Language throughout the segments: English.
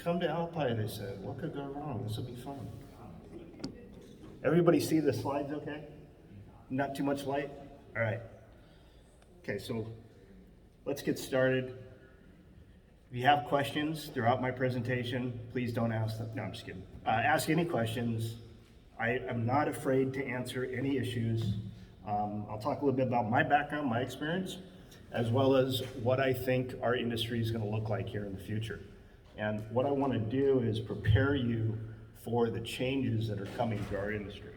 Come to Alpine, they said. What could go wrong? This will be fun. Everybody see the slides okay? Not too much light? All right. Okay, so let's get started. If you have questions throughout my presentation, please don't ask them. No, I'm just kidding. Ask any questions. I am not afraid to answer any issues. I'll talk a little bit about my background, my experience, as well as what I think our industry is going to look like here in the future. And what I want to do is prepare you for the changes that are coming to our industry.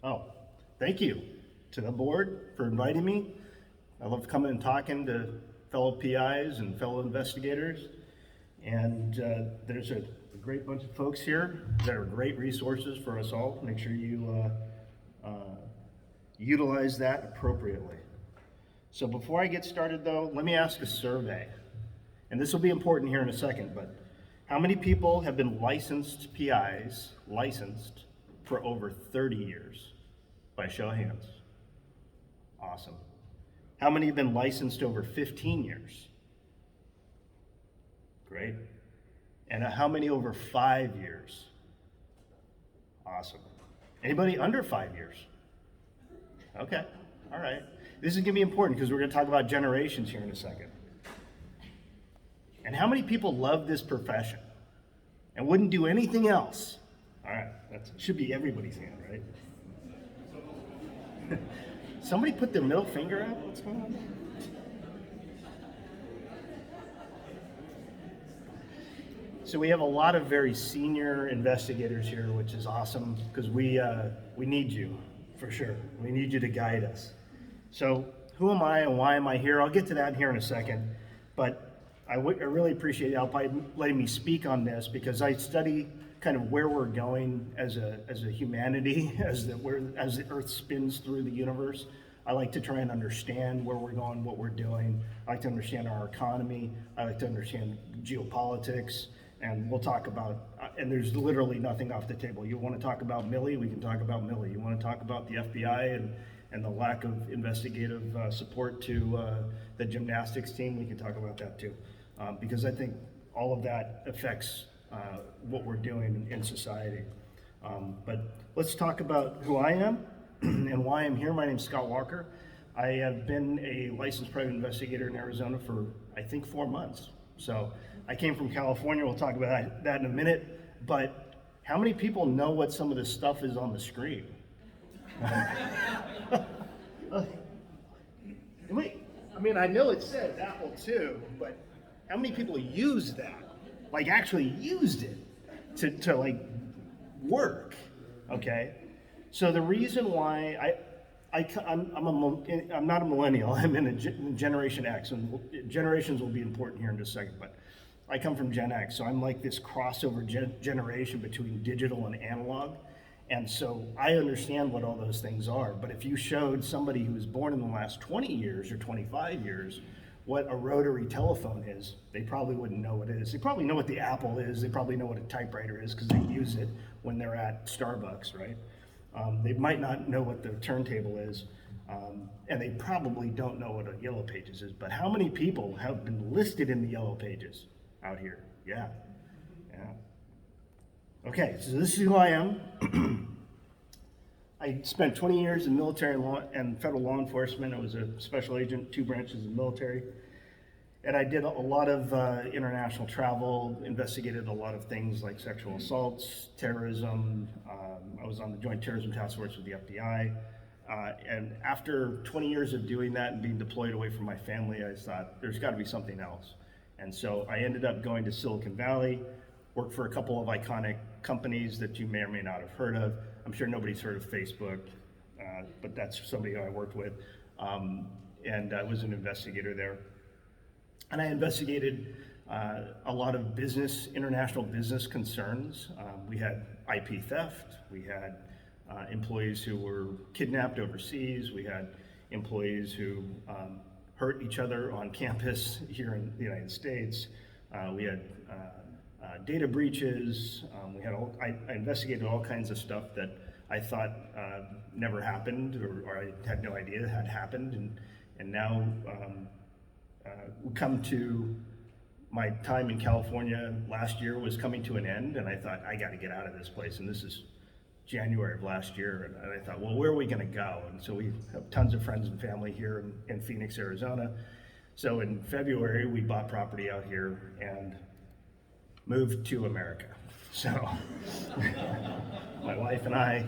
Oh, thank you to the board for inviting me. I love coming and talking to fellow PIs and fellow investigators. And there's a great bunch of folks here that are great resources for us all. Make sure you utilize that appropriately. So before I get started though, let me ask a survey. And this will be important here in a second, but how many people have been licensed PIs, for over 30 years? By show of hands. Awesome. How many have been licensed over 15 years? Great. And how many over 5 years? Awesome. Anybody under 5 years? Okay, all right. This is gonna be important because we're gonna talk about generations here in a second. And how many people love this profession and wouldn't do anything else? All right, that should be everybody's hand, right? Somebody put their middle finger out? What's going on? So we have a lot of very senior investigators here, which is awesome because we need you, for sure. We need you to guide us. So who am I and why am I here? I'll get to that here in a second, but I really appreciate Alpine letting me speak on this because I study kind of where we're going as a humanity, as the Earth spins through the universe. I like to try and understand where we're going, what we're doing. I like to understand our economy. I like to understand geopolitics, and we'll talk about, and there's literally nothing off the table. You want to talk about Millie, we can talk about Millie. You want to talk about the FBI and the lack of investigative support to the gymnastics team, we can talk about that too. Because I think all of that affects what we're doing in society. But let's talk about who I am and why I'm here. My name's Scott Walker. I have been a licensed private investigator in Arizona for, I think, 4 months. So I came from California. We'll talk about that in a minute. But how many people know what some of this stuff is on the screen? Wait, I mean, I know it says Apple II, but how many people use that? Like actually used it to like work, okay? So the reason why I'm not a millennial, I'm in a Generation X, and generations will be important here in just a second, but I come from Gen X, so I'm like this crossover generation between digital and analog, and so I understand what all those things are, but if you showed somebody who was born in the last 20 years or 25 years what a rotary telephone is, they probably wouldn't know what it is. They probably know what the Apple is, they probably know what a typewriter is because they use it when they're at Starbucks, right? They might not know what the turntable is, and they probably don't know what a Yellow Pages is, but how many people have been listed in the Yellow Pages out here? Yeah. Okay, so this is who I am. I spent 20 years in military and federal law enforcement. I was a special agent, 2 branches of the military. And I did a lot of international travel, investigated a lot of things like sexual assaults, terrorism. I was on the Joint Terrorism Task Force with the FBI. And after 20 years of doing that and being deployed away from my family, I thought there's got to be something else. And so I ended up going to Silicon Valley, worked for a couple of iconic companies that you may or may not have heard of. I'm sure nobody's heard of Facebook, but that's somebody I worked with. And I was an investigator there. And I investigated a lot of international business concerns. We had IP theft, we had employees who were kidnapped overseas, we had employees who hurt each other on campus here in the United States. We had data breaches. I investigated all kinds of stuff that I thought never happened, or I had no idea had happened, And now we come to my time in California last year was coming to an end, and I thought, I got to get out of this place. And this is January of last year, and I thought, well, where are we going to go? And so we have tons of friends and family here in Phoenix, Arizona. So in February, we bought property out here and moved to America. So my wife and I,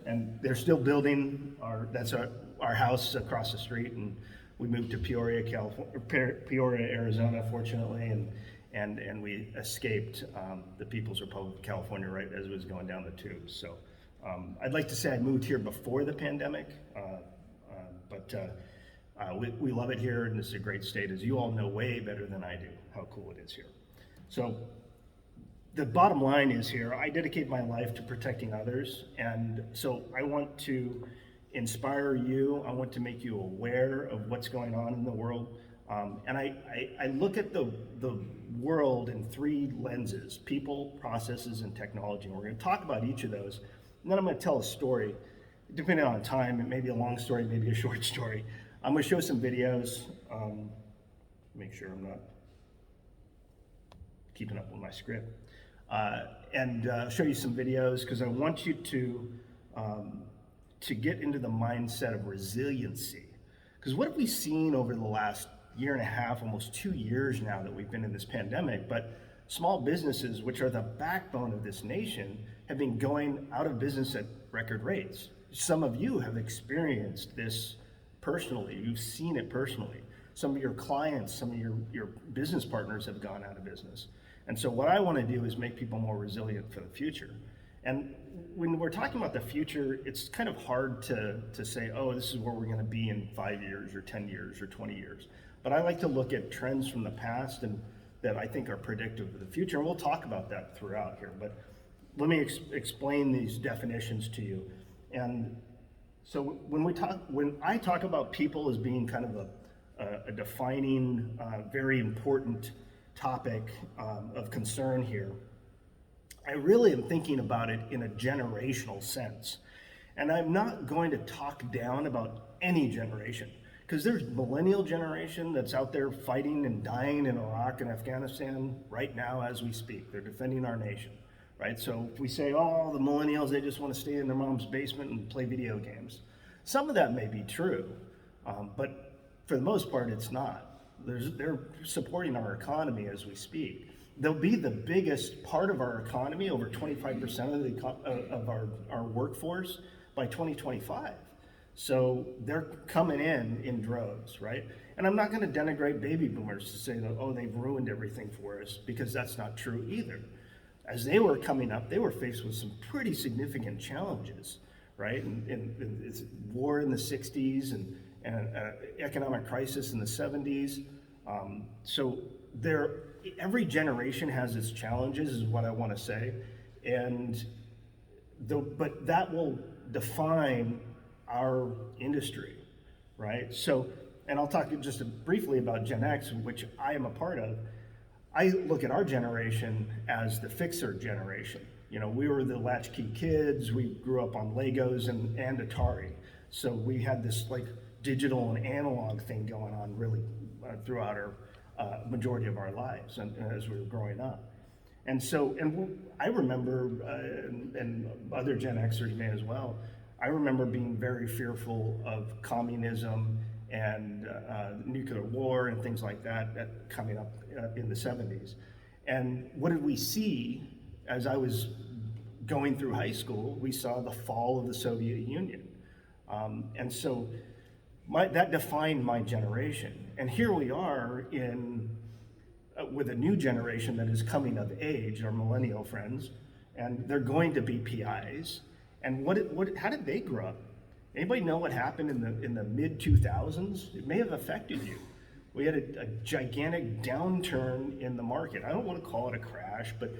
and they're still building our house across the street, and we moved to Peoria, Arizona, fortunately, and we escaped the People's Republic of California right as it was going down the tubes. So I'd like to say I moved here before the pandemic, but we love it here, and this is a great state, as you all know way better than I do how cool it is here. So the bottom line is here, I dedicate my life to protecting others, and so I want to inspire you. I want to make you aware of what's going on in the world. And I look at the world in three lenses: people, processes, and technology. And we're going to talk about each of those. And then I'm going to tell a story, depending on time. It may be a long story, maybe a short story. I'm going to show some videos. Make sure I'm not keeping up with my script. And show you some videos, because I want you to get into the mindset of resiliency. Because what have we seen over the last year and a half, almost 2 years now that we've been in this pandemic? But small businesses, which are the backbone of this nation, have been going out of business at record rates. Some of you have experienced this personally. You've seen it personally. Some of your clients, some of your business partners have gone out of business. And so what I want to do is make people more resilient for the future. And when we're talking about the future, it's kind of hard to say, oh, this is where we're going to be in 5 years or 10 years or 20 years. But I like to look at trends from the past and that I think are predictive of the future. And we'll talk about that throughout here. But let me explain these definitions to you. And so when I talk about people as being kind of a defining, very important topic of concern here, I really am thinking about it in a generational sense. And I'm not going to talk down about any generation, because there's millennial generation that's out there fighting and dying in Iraq and Afghanistan right now as we speak. They're defending our nation, right? So if we say, oh, the millennials, they just want to stay in their mom's basement and play video games. Some of that may be true, but for the most part, it's not. They're supporting our economy as we speak. They'll be the biggest part of our economy, over 25% of our workforce by 2025. So they're coming in droves, right? And I'm not going to denigrate baby boomers to say that, oh, they've ruined everything for us, because that's not true either. As they were coming up, they were faced with some pretty significant challenges, right? And it's war in the 60s and economic crisis in the 70s. So every generation has its challenges, is what I want to say, but that will define our industry, right? So, and I'll talk just briefly about Gen X, which I am a part of. I look at our generation as the fixer generation. You know, we were the latchkey kids. We grew up on Legos and Atari. So we had this like digital and analog thing going on really throughout our majority of our lives and as we were growing up. And so, I remember, and other Gen Xers may as well, I remember being very fearful of communism and nuclear war and things like that coming up in the 70s. And what did we see as I was going through high school? We saw the fall of the Soviet Union. And so that defined my generation. And here we are with a new generation that is coming of age, our millennial friends, and they're going to be PIs. And how did they grow up? Anybody know what happened in the mid 2000s? It may have affected you. We had a gigantic downturn in the market. I don't want to call it a crash, but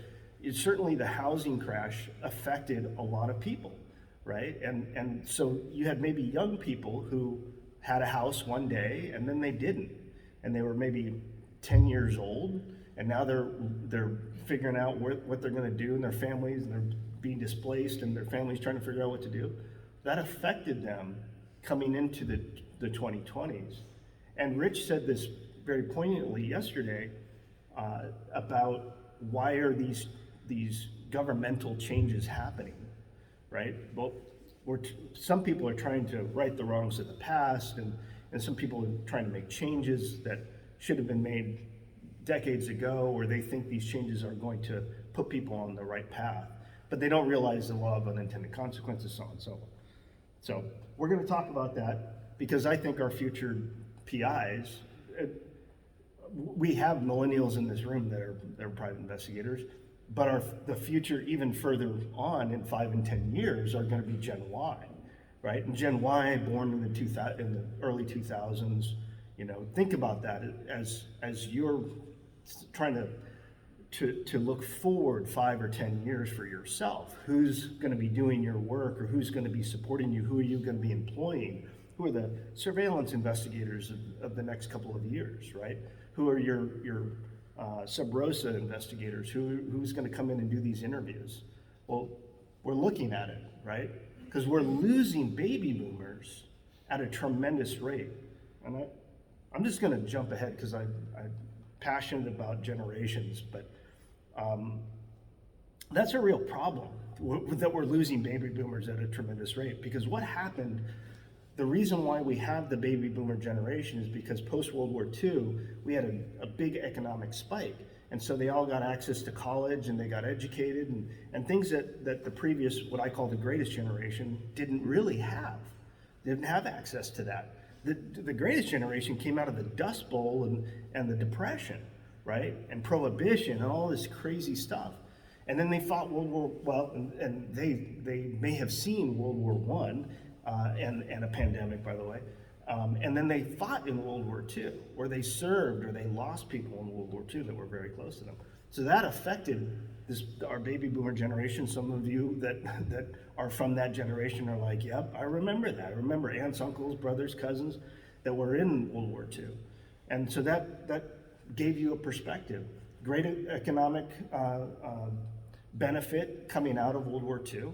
certainly the housing crash affected a lot of people, right? And so you had maybe young people who had a house one day and then they didn't, and they were maybe 10 years old, and now they're figuring out what they're going to do in their families, and they're being displaced, and their families trying to figure out what to do. That affected them coming into the the 2020s. And Rich said this very poignantly yesterday about why are these governmental changes happening, right? Well, some people are trying to right the wrongs of the past, and some people are trying to make changes that should have been made decades ago, or they think these changes are going to put people on the right path, but they don't realize the law of unintended consequences, so on and so on. So we're going to talk about that because I think our future PIs, we have millennials in this room that are private investigators, but the future even further on in 5 and 10 years are going to be Gen Y, right? And Gen Y, born in the early 2000s, think about that as you're trying to look forward 5 or 10 years for yourself. Who's going to be doing your work, or who's going to be supporting you? Who are you going to be employing? Who are the surveillance investigators of the next couple of years, right? Who are your sub rosa investigators? Who's going to come in and do these interviews? Well, we're looking at it, right? Because we're losing baby boomers at a tremendous rate. And I'm just going to jump ahead because I'm passionate about generations, but that's a real problem that we're losing baby boomers at a tremendous rate. Because what happened, the reason why we have the baby boomer generation is because post-World War II, we had a big economic spike. And so they all got access to college and they got educated and things that the previous, what I call the greatest generation, didn't really have. They didn't have access to that. The greatest generation came out of the Dust Bowl and the Depression, right? And Prohibition and all this crazy stuff. And then they fought and they may have seen World War I and a pandemic, by the way. And then they fought in World War II, or they served or they lost people in World War II that were very close to them. So that affected our baby boomer generation. Some of you that are from that generation are like, yep, I remember that. I remember aunts, uncles, brothers, cousins that were in World War II. And so that gave you a perspective. Great economic benefit coming out of World War II.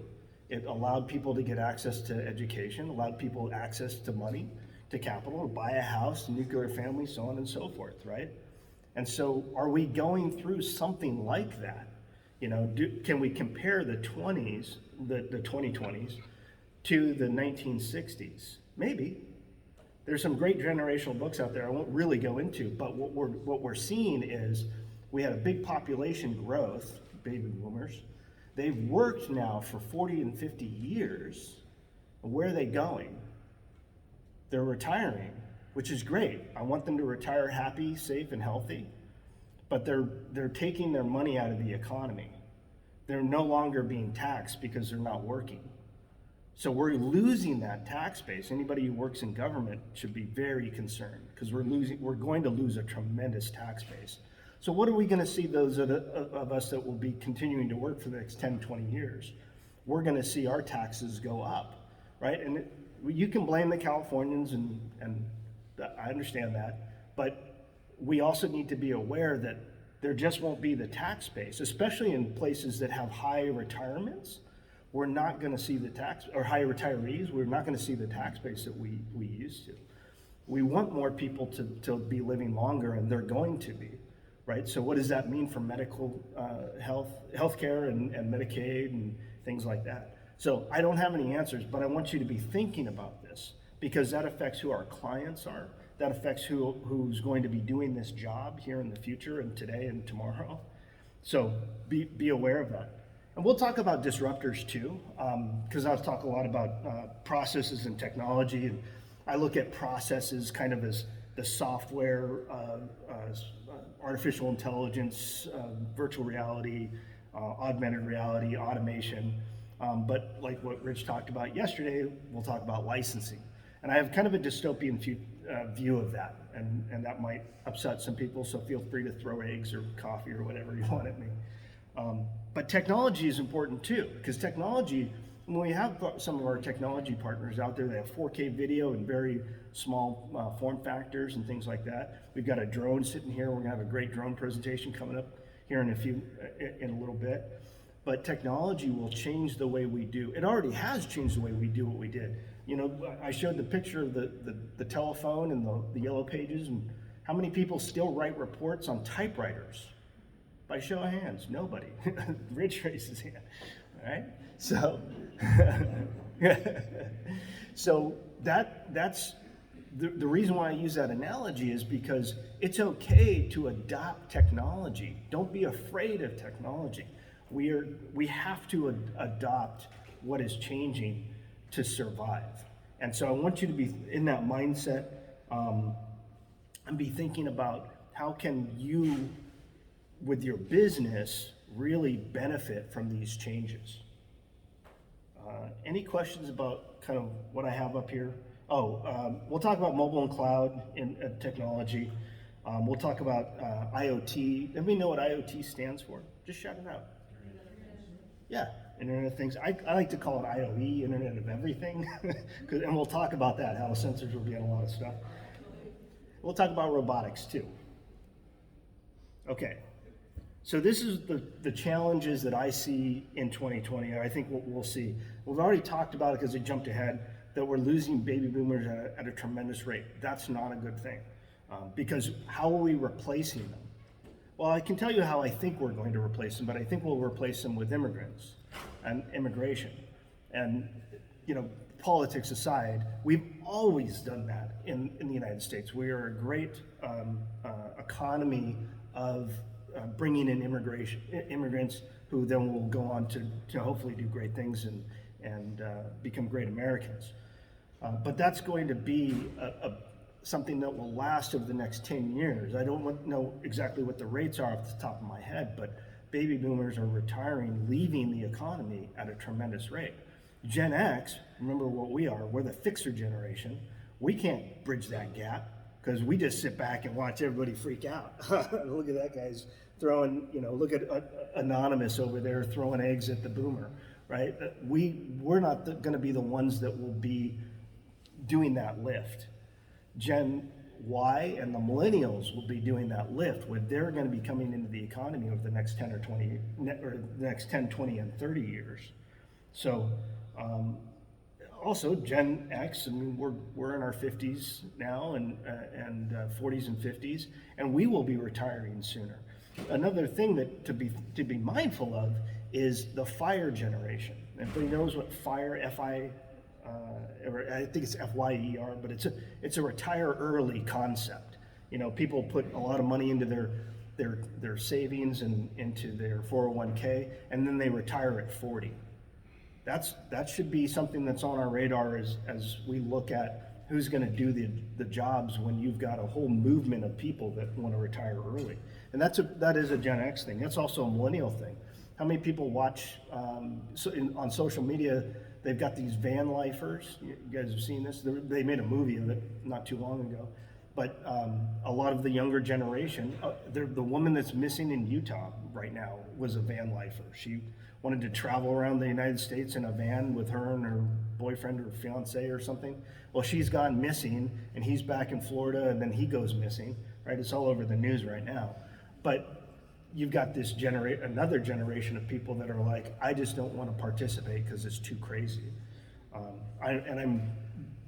It allowed people to get access to education, allowed people access to money, to capital, to buy a house, nuclear family, so on and so forth, right? And so are we going through something like that? Can we compare the 20s, the 2020s, to the 1960s? Maybe. There's some great generational books out there I won't really go into, but what we're seeing is we had a big population growth, baby boomers. They've worked now for 40 and 50 years. Where are they going? They're retiring, which is great. I want them to retire happy, safe, and healthy, but they're taking their money out of the economy. They're no longer being taxed because they're not working. So we're losing that tax base. Anybody who works in government should be very concerned because we're going to lose a tremendous tax base. So what are we going to see those of us that will be continuing to work for the next 10, 20 years? We're going to see our taxes go up, right? And you can blame the Californians, and I understand that, but we also need to be aware that there just won't be the tax base, especially in places that have high retirements. We're not going to see the tax, or high retirees, we're not going to see the tax base that we used to. We want more people to be living longer, and they're going to be. Right? So what does that mean for medical healthcare and Medicaid and things like that? So I don't have any answers, but I want you to be thinking about this because that affects who our clients are. That affects who's going to be doing this job here in the future and today and tomorrow. So be aware of that. And we'll talk about disruptors too, because I'll talk a lot about processes and technology. And I look at processes kind of as the software, artificial intelligence, virtual reality, augmented reality, automation. But like what Rich talked about yesterday, we'll talk about licensing. And I have kind of a dystopian view of that. And that might upset some people, so feel free to throw eggs or coffee or whatever you want at me. But technology is important too, because technology, when we have some of our technology partners out there, they have 4K video and very small form factors and things like that. We've got a drone sitting here. We're gonna have a great drone presentation coming up here in a little bit. But technology will change the way we do. It already has changed the way we do what we did. You know, I showed the picture of the telephone and the yellow pages, and how many people still write reports on typewriters? By show of hands, nobody. Rich raises his hand, all right? So, so that's the reason why I use that analogy is because it's okay to adopt technology. Don't be afraid of technology. We have to adopt what is changing to survive. And so I want you to be in that mindset and be thinking about how can you, with your business, really benefit from these changes. Any questions about kind of what I have up here? We'll talk about mobile and cloud in technology. We'll talk about IoT. Everybody know what IoT stands for? Just shout it out. Yeah, Internet of Things. I like to call it IOE, Internet of Everything, and we'll talk about that, how sensors will be on a lot of stuff. We'll talk about robotics too. Okay, so this is the challenges that I see in 2020, I think what we'll see. We've already talked about it because it jumped ahead, that we're losing baby boomers at a tremendous rate. That's not a good thing, because how are we replacing them? Well, I can tell you how I think we're going to replace them, but I think we'll replace them with immigrants and immigration. And, you know, politics aside, we've always done that in the United States. We are a great economy of bringing in immigrants who then will go on to hopefully do great things and become great Americans. But that's going to be something that will last over the next 10 years. I don't know exactly what the rates are off the top of my head, but baby boomers are retiring, leaving the economy at a tremendous rate. Gen X, remember what we are, we're the fixer generation. We can't bridge that gap because we just sit back and watch everybody freak out. Look at that guy's throwing, look at Anonymous over there throwing eggs at the boomer, right? We're not going to be the ones that will be doing that lift. Gen Y and the Millennials will be doing that lift where they're going to be coming into the economy over the next 10 or 20, or the next 10, 20, and 30 years. So also Gen X, I mean, we're in our 50s now and 40s and 50s, and we will be retiring sooner. Another thing that to be mindful of is the FIRE generation. Everybody knows what FIRE, or I think it's FYER, but it's a retire early concept. People put a lot of money into their savings and into their 401k, and then they retire at 40. That should be something that's on our radar as we look at who's going to do the jobs when you've got a whole movement of people that want to retire early. And that is a Gen X thing. That's also a millennial thing. How many people watch on social media? They've got these van lifers. You guys have seen this. They made a movie of it not too long ago. But a lot of the younger generation, the woman that's missing in Utah right now was a van lifer. She wanted to travel around the United States in a van with her and her boyfriend or fiance or something. Well, she's gone missing, and he's back in Florida, and then he goes missing. Right? It's all over the news right now. But you've got this another generation of people that are like, I just don't want to participate because it's too crazy. I'm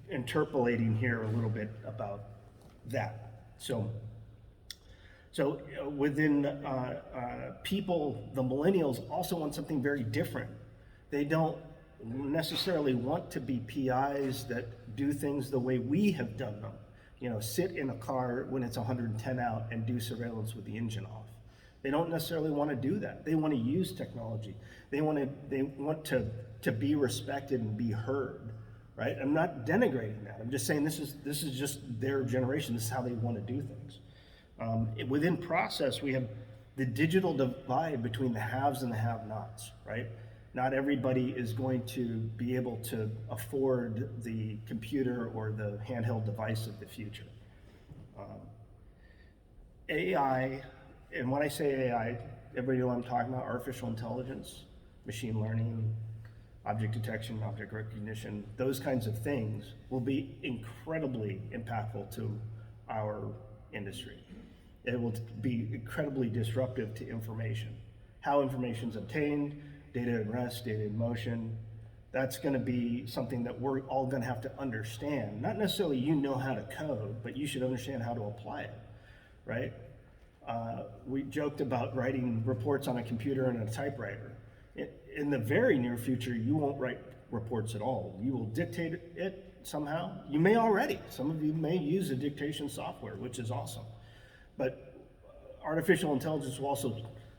interpolating here a little bit about that. So within people, the millennials also want something very different. They don't necessarily want to be PIs that do things the way we have done them. Sit in a car when it's 110 out and do surveillance with the engine off. They don't necessarily want to do that. They want to use technology. They want to be respected and be heard, right? I'm not denigrating that. I'm just saying this is just their generation. This is how they want to do things. Within process, we have the digital divide between the haves and the have-nots, right? Not everybody is going to be able to afford the computer or the handheld device of the future. AI, and when I say AI, everybody know what I'm talking about: artificial intelligence, machine learning, object detection, object recognition, those kinds of things will be incredibly impactful to our industry. It will be incredibly disruptive to information, how information is obtained, data at rest, data in motion, That's going to be something that we're all going to have to understand. Not necessarily you know how to code, but you should understand how to apply it, right? We joked about writing reports on a computer and a typewriter. In the very near future, you won't write reports at all. You will dictate it somehow. You may already. Some of you may use a dictation software, which is awesome. But artificial intelligence will also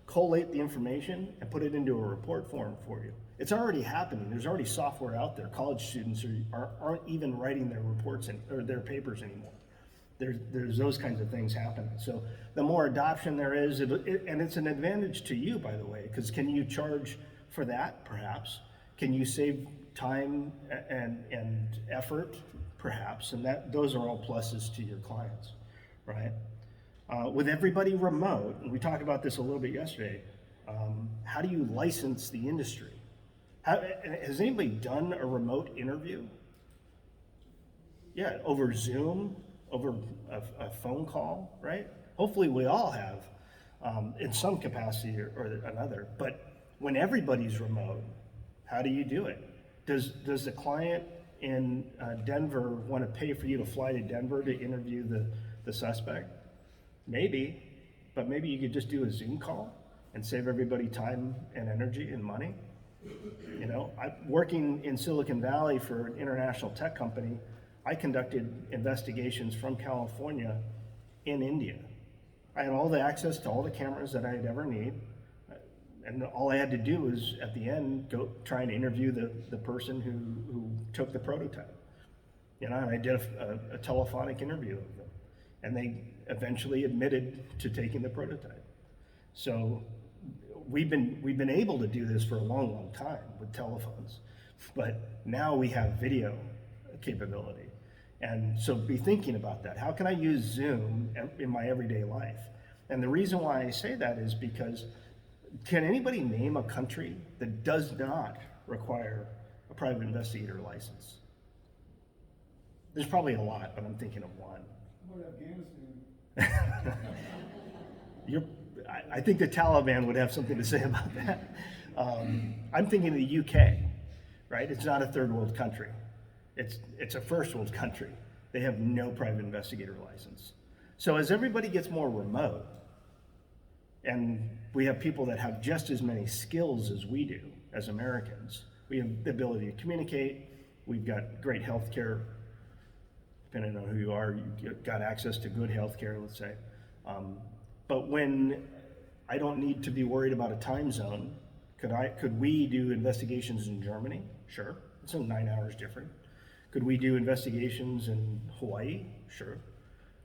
collate the information and put it into a report form for you. It's already happening. There's already software out there. College students aren't even writing their reports or their papers anymore. There's those kinds of things happening. So the more adoption there is, and it's an advantage to you, by the way, because can you charge for that? Perhaps. Can you save time and effort? Perhaps. And those are all pluses to your clients, right? With everybody remote, and we talked about this a little bit yesterday, how do you license the industry? Has anybody done a remote interview? Yeah, over Zoom, over a phone call, right? Hopefully we all have in some capacity or another. But when everybody's remote, how do you do it? Does the client in Denver want to pay for you to fly to Denver to interview the suspect? Maybe, but maybe you could just do a Zoom call and save everybody time and energy and money. You know, working in Silicon Valley for an international tech company, I conducted investigations from California in India. I had all the access to all the cameras that I'd ever need. And all I had to do was, at the end, go try and interview the person who took the prototype. You know, and I did a telephonic interview of them. And they eventually admitted to taking the prototype. So we've been able to do this for a long time with telephones. But now we have video capability. And so be thinking about that. How can I use Zoom in my everyday life? And the reason why I say that is because, can anybody name a country that does not require a private investigator license? There's probably a lot, but I'm thinking of one. What Afghanistan? I think the Taliban would have something to say about that. I'm thinking of the UK, right? It's not a third world country. It's a first world country. They have no private investigator license. So as everybody gets more remote, and we have people that have just as many skills as we do as Americans, we have the ability to communicate, we've got great health care, depending on who you are, you've got access to good health care, let's say. But when I don't need to be worried about a time zone, could we do investigations in Germany? Sure, it's 9 hours different. Could we do investigations in Hawaii? Sure,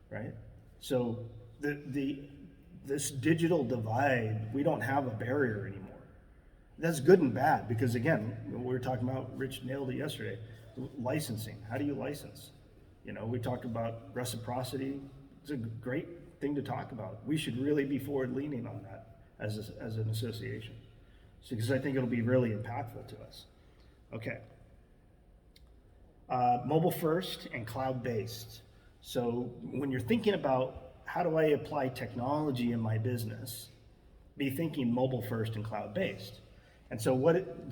right? So this digital divide, we don't have a barrier anymore. That's good and bad, because again, we were talking about, Rich nailed it yesterday, licensing. How do you license? You know, we talked about reciprocity. It's a great thing to talk about. We should really be forward leaning on that as an association, because I think it'll be really impactful to us. Okay. Mobile first and cloud-based. So when you're thinking about how do I apply technology in my business, be thinking mobile first and cloud-based. And so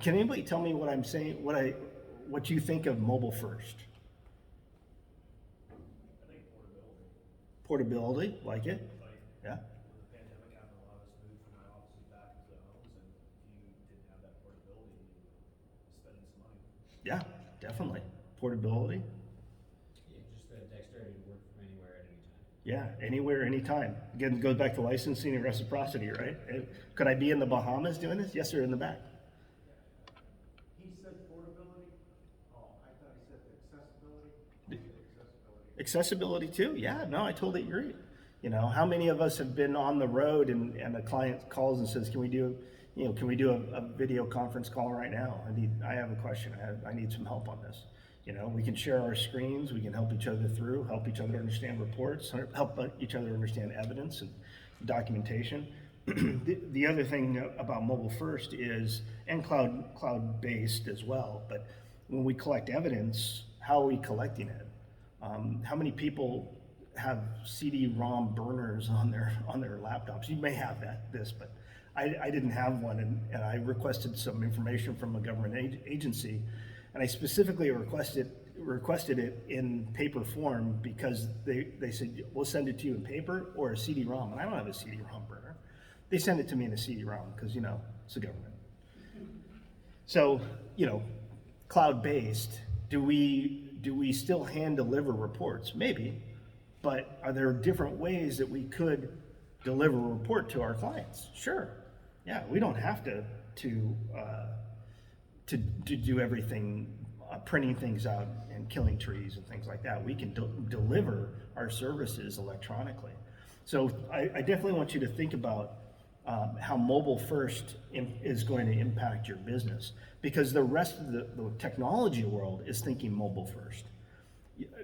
can anybody tell me what I'm saying, what you think of mobile first? I think portability. Portability, like it? Yeah. When the pandemic happened, a lot of us moved from our offices back into their homes, and if you didn't have that portability, you're spending some money. Yeah, definitely. Portability. Yeah, just the dexterity to work from anywhere at any time. Yeah, anywhere, anytime. Again, it goes back to licensing and reciprocity, right? Could I be in the Bahamas doing this? Yes, sir, in the back. He said portability. Oh, I thought he said accessibility. I said accessibility. Accessibility too? Yeah, no, I totally agree. You know, how many of us have been on the road and a client calls and says, can we do a video conference call right now? I have a question. I need some help on this. You know, we can share our screens, we can help each other through, help each other understand reports, help each other understand evidence and documentation. The other thing about mobile first is, and cloud-based as well, but when we collect evidence, how are we collecting it? How many people have CD-ROM burners on their laptops? You may have this, but I didn't have one, and I requested some information from a government agency, And I specifically requested it in paper form because they said, we'll send it to you in paper or a CD-ROM. And I don't have a CD-ROM burner. They send it to me in a CD-ROM because, you know, it's the government. So, you know, cloud-based, do we still hand deliver reports? Maybe, but are there different ways that we could deliver a report to our clients? Sure. Yeah, we don't have to do everything, printing things out and killing trees and things like that. We can deliver our services electronically. So I definitely want you to think about how mobile first is going to impact your business, because the rest of the technology world is thinking mobile first.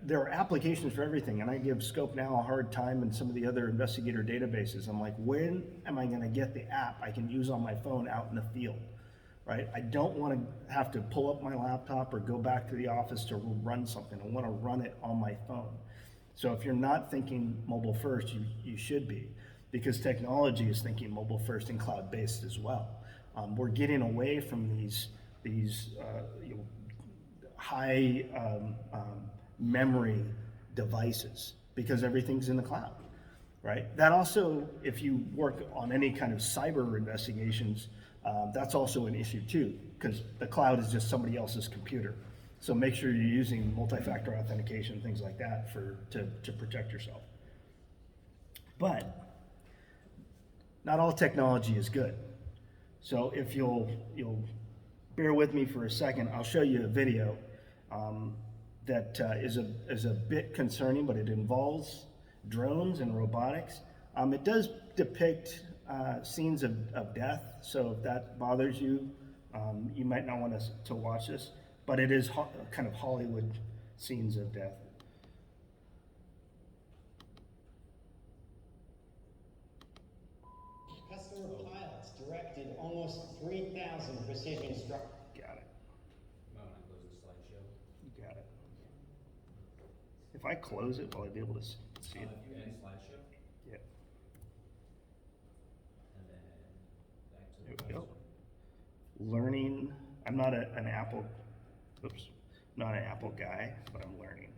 There are applications for everything, and I give Scope now a hard time and some of the other investigator databases. I'm like, when am I gonna get the app I can use on my phone out in the field, right? I don't wanna have to pull up my laptop or go back to the office to run something. I wanna run it on my phone. So if you're not thinking mobile first, you should be, because technology is thinking mobile first and cloud-based as well. We're getting away from these you know, high memory devices because everything's in the cloud, right? That also, if you work on any kind of cyber investigations, that's also an issue too, because the cloud is just somebody else's computer. So make sure you're using multi-factor authentication, things like that to protect yourself. But not all technology is good. So if you'll bear with me for a second, I'll show you a video that is a bit concerning, but it involves drones and robotics. It does depict scenes of death, so if that bothers you, you might not want to watch this, but it is kind of Hollywood scenes of death. Customer pilots directed almost 3,000 precision strikes. Got it. You might want to close the slideshow. Got it. If I close it, will I be able to see it? If you end slideshow, Yeah. and then back to There the we go. browser. Learning. I'm not an Apple. Oops. Not an Apple guy, but I'm learning.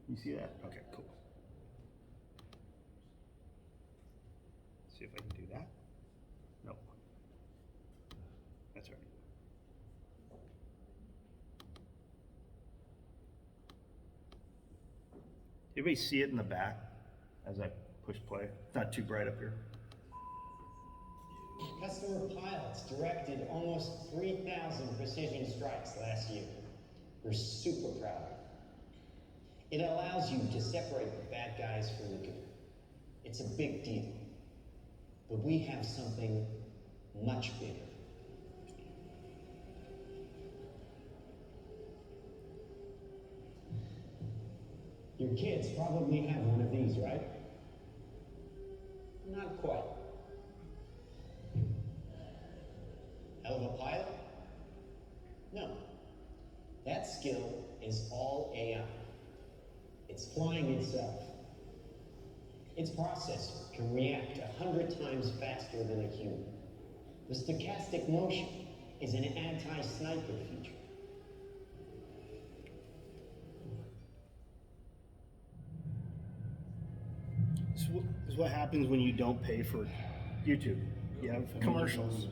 You see that? Okay, cool. See if I can do that. Nope. That's right. Everybody see it in the back as I push play? It's not too bright up here. Customer pilots directed almost 3,000 precision strikes last year. We're super proud. It allows you to separate the bad guys from the good. It's a big deal. But we have something much bigger. Your kids probably have one of these, right? Not quite. Hell of a pilot? No. That skill is all AI. It's flying itself. Its processor can react 100 times faster than a human. The stochastic motion is an anti-sniper feature. This is what happens when you don't pay for YouTube. You have commercials.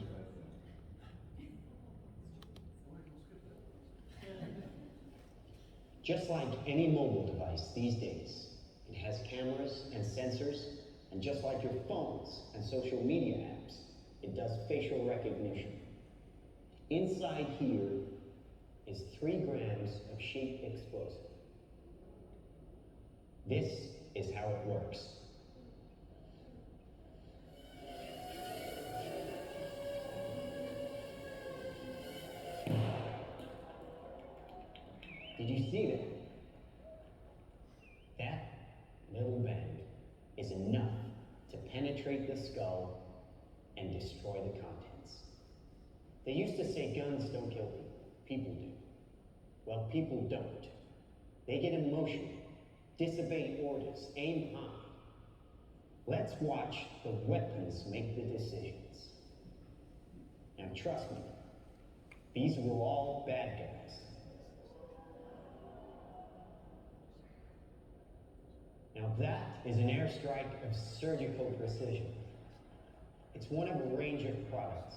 Just like any mobile device these days, it has cameras and sensors, and just like your phones and social media apps, it does facial recognition. Inside here is 3 grams of sheet explosive. This is how it works. Did you see that? That little bang is enough to penetrate the skull and destroy the contents. They used to say guns don't kill people do. Well, people don't. They get emotional, disobey orders, aim high. Let's watch the weapons make the decisions. Now trust me, These were all bad guys. Now that is an airstrike of surgical precision. It's one of a range of products.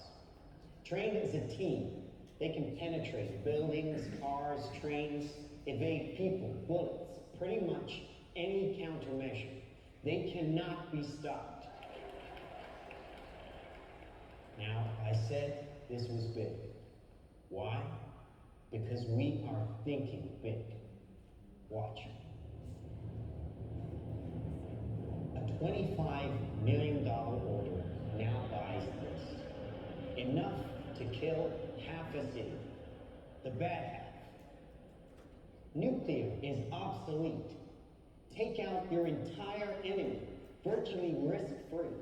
Trained as a team, they can penetrate buildings, cars, trains, evade people, bullets, pretty much any countermeasure. They cannot be stopped. Now, I said this was big. Why? Because we are thinking big. Watch. A $25 million order now buys this. Enough to kill half a city. The bad half. Nuclear is obsolete. Take out your entire enemy, virtually risk-free.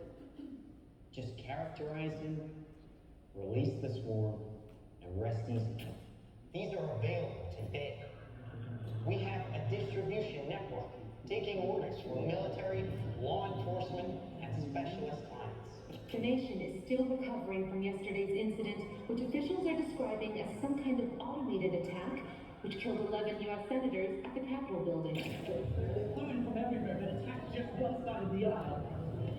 Just characterize him, release the swarm, and rest easy. These are available today. We have a distribution network taking orders from military, law enforcement, and specialist clients. The nation is still recovering from yesterday's incident, which officials are describing as some kind of automated attack, which killed 11 U.S. senators at the Capitol building. They're coming from everywhere, but attacked just one side of the aisle.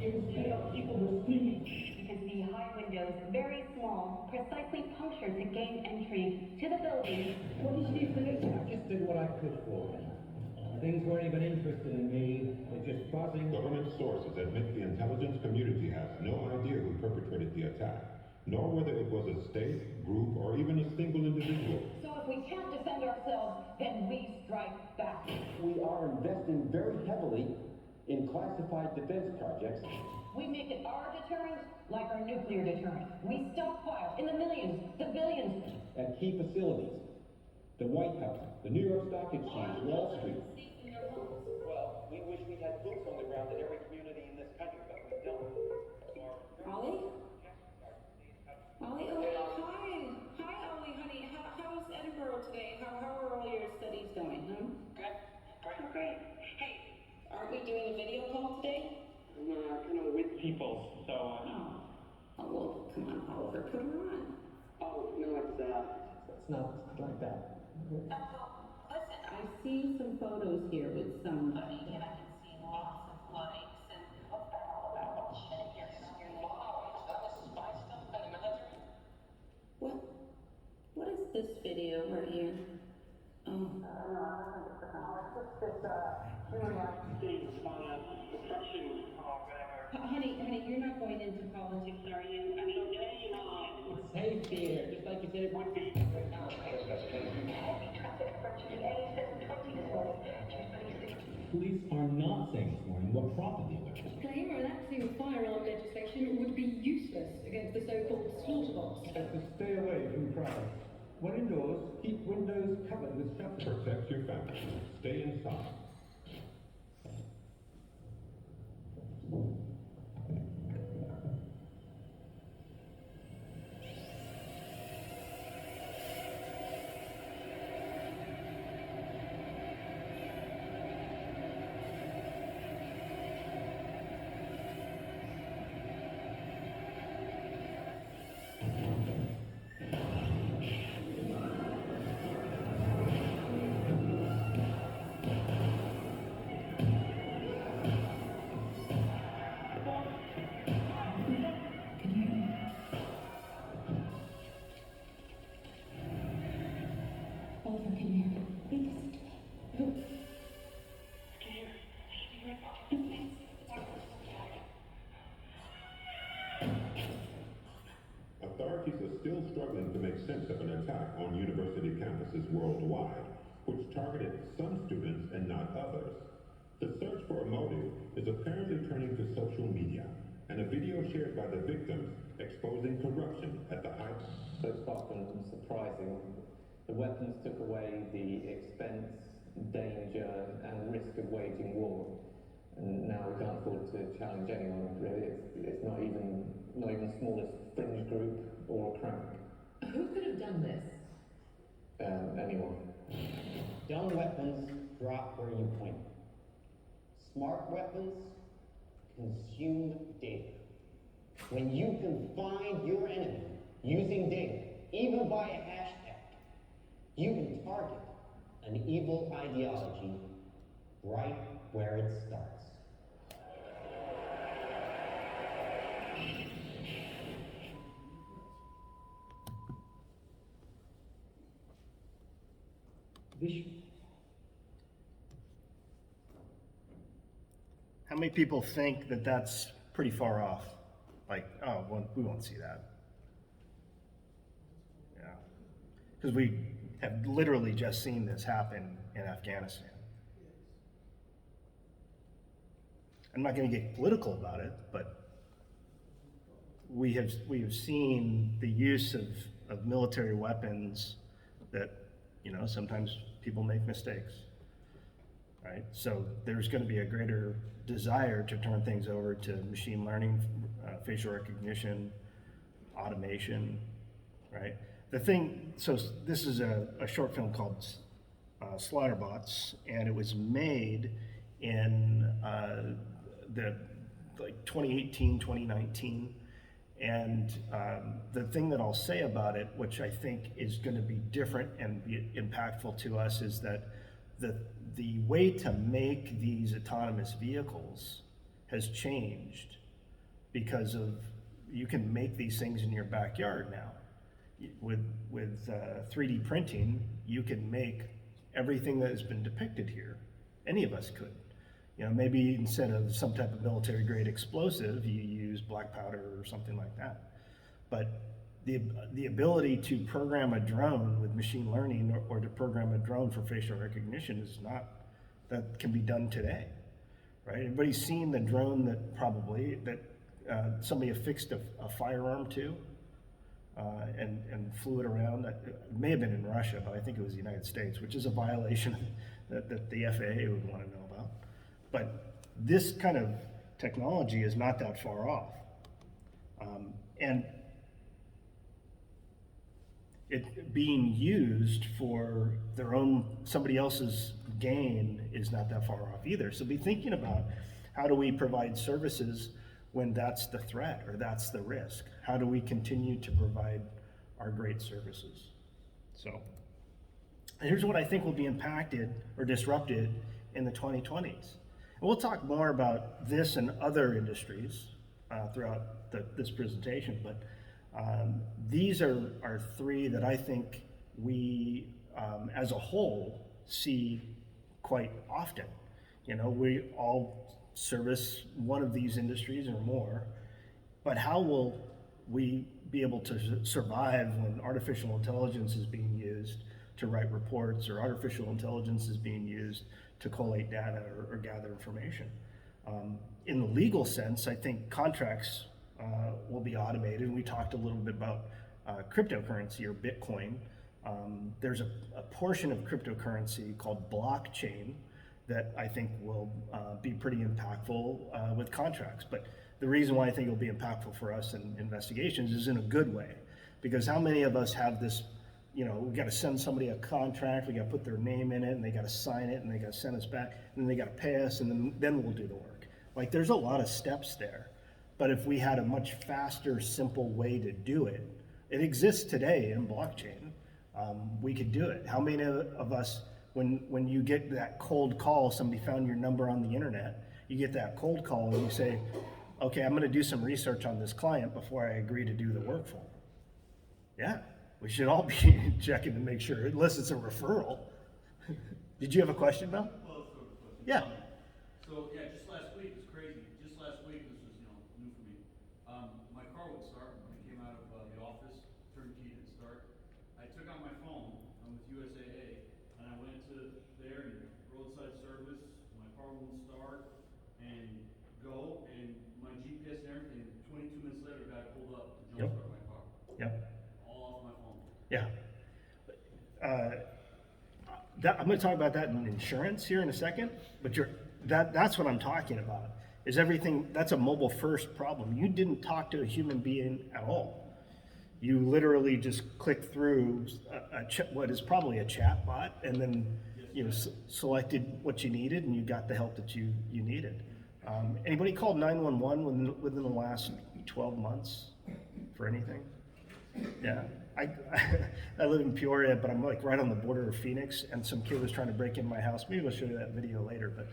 It was chaos, people were screaming. Because the high windows, very small, precisely punctured to gain entry to the building. What did she say? I just did what I could for them. Things weren't even interested in me, they're just buzzing. Government sources admit the intelligence community has no idea who perpetrated the attack, nor whether it was a state, group, or even a single individual. So if we can't defend ourselves, then we strike back. We are investing very heavily in classified defense projects. We make it our deterrent like our nuclear deterrent. We stockpile in the millions, the billions. At key facilities, the White House, the New York Stock Exchange, Wall Street. Well, we wish we had boots on the ground in every community in this country, but we don't. Ollie? Ollie? Oh, hi. Hi, Ollie, honey. How's Edinburgh today? How are all your studies going, huh? Good. Oh, great. Hey, aren't we doing a video call today? Kind of with people, so, Oh, well, come on, Oliver, put her on. Oh, no, it's not like that. Listen, I see some photos here with some, I can see lots of likes and what's that all about? What is this video right here? Oh. Human rights things on construction or whatever. Honey, you're not going into politics, are you? I mean, It's safe here, just like you said it would be. Police are not saying this morning what prompted the alert. Claim relaxing firearm legislation would be useless against the so-called slaughter box. Stay away from crowds. When indoors, keep windows covered with shutters. Protect your family. Stay inside. Oliver, can you hear me? Listen to me. Authorities are still struggling to make sense of an attack on university campuses worldwide, which targeted some students and not others. The search for a motive is apparently turning to social media, and a video shared by the victims exposing corruption at the height. So it's often surprising. The weapons took away the expense, danger, and risk of waging war. And now we can't afford to challenge anyone, really. It's not even the smallest fringe group or a crank. Who could have done this? Anyone. Dumb weapons drop where you point. Smart weapons consume data. When you can find your enemy using data, even by a hashtag, you can target an evil ideology right where it starts. How many people think that that's pretty far off? Like, oh, well, we won't see that. Yeah. Because we have literally just seen this happen in Afghanistan. I'm not going to get political about it, but we have seen the use of military weapons that, you know, sometimes people make mistakes, right? So there's going to be a greater desire to turn things over to machine learning, facial recognition, automation, right? The thing, so this is a short film called Slaughterbots, and it was made in the 2018, 2019. And the thing that I'll say about it, which I think is going to be different and be impactful to us, is that the way to make these autonomous vehicles has changed because of, you can make these things in your backyard now. With 3D printing, you can make everything that has been depicted here. Any of us could. You know, maybe instead of some type of military grade explosive, you use black powder or something like that. But the ability to program a drone with machine learning or to program a drone for facial recognition is not, that can be done today, right? Everybody's seen the drone that somebody affixed a firearm to and flew it around. It may have been in Russia, but I think it was the United States, which is a violation that the FAA would want to know about. But this kind of technology is not that far off. And it being used for somebody else's gain is not that far off either. So be thinking about, how do we provide services when that's the threat or that's the risk? How do we continue to provide our great services? So, and here's what I think will be impacted or disrupted in the 2020s. And we'll talk more about this and other industries throughout this presentation, but these are three that I think we, as a whole, see quite often. You know, we all service one of these industries or more, but how will we be able to survive when artificial intelligence is being used to write reports, or artificial intelligence is being used to collate data or gather information? In the legal sense, I think contracts will be automated. We talked a little bit about cryptocurrency or Bitcoin. There's a portion of cryptocurrency called blockchain that I think will be pretty impactful with contracts. But the reason why I think it'll be impactful for us in investigations is in a good way. Because how many of us have this, you know, we got to send somebody a contract, we got to put their name in it, and they got to sign it, and they got to send us back, and then they got to pay us, and then we'll do the work. Like, there's a lot of steps there. But if we had a much faster, simple way to do it, it exists today in blockchain. We could do it. How many of us, when you get that cold call, somebody found your number on the internet, you get that cold call and you say, okay, I'm going to do some research on this client before I agree to do the work for them. Yeah, we should all be checking to make sure, unless it's a referral. Did you have a question, Mel? Well, sort of question. Yeah. So yeah, just last week, it's crazy. Just last week, this was new for me. My car wouldn't start when I came out of the office. Turned the key, didn't start. I took out my phone. I'm with USAA, and I went to there and roadside service. My car wouldn't start, and go, and my GPS and everything. 22 minutes later, a guy pulled up to jumpstart my car. Yep. All off my phone. Yeah. I'm going to talk about that in insurance here in a second, but that's what I'm talking about, is everything, that's a mobile first problem. You didn't talk to a human being at all. You literally just clicked through what is probably a chat bot, and then selected what you needed, and you got the help that you needed. Anybody called 911 within the last 12 months for anything? Yeah. I, I live in Peoria, but I'm like right on the border of Phoenix, and some kid was trying to break in my house. Maybe I'll show you that video later, but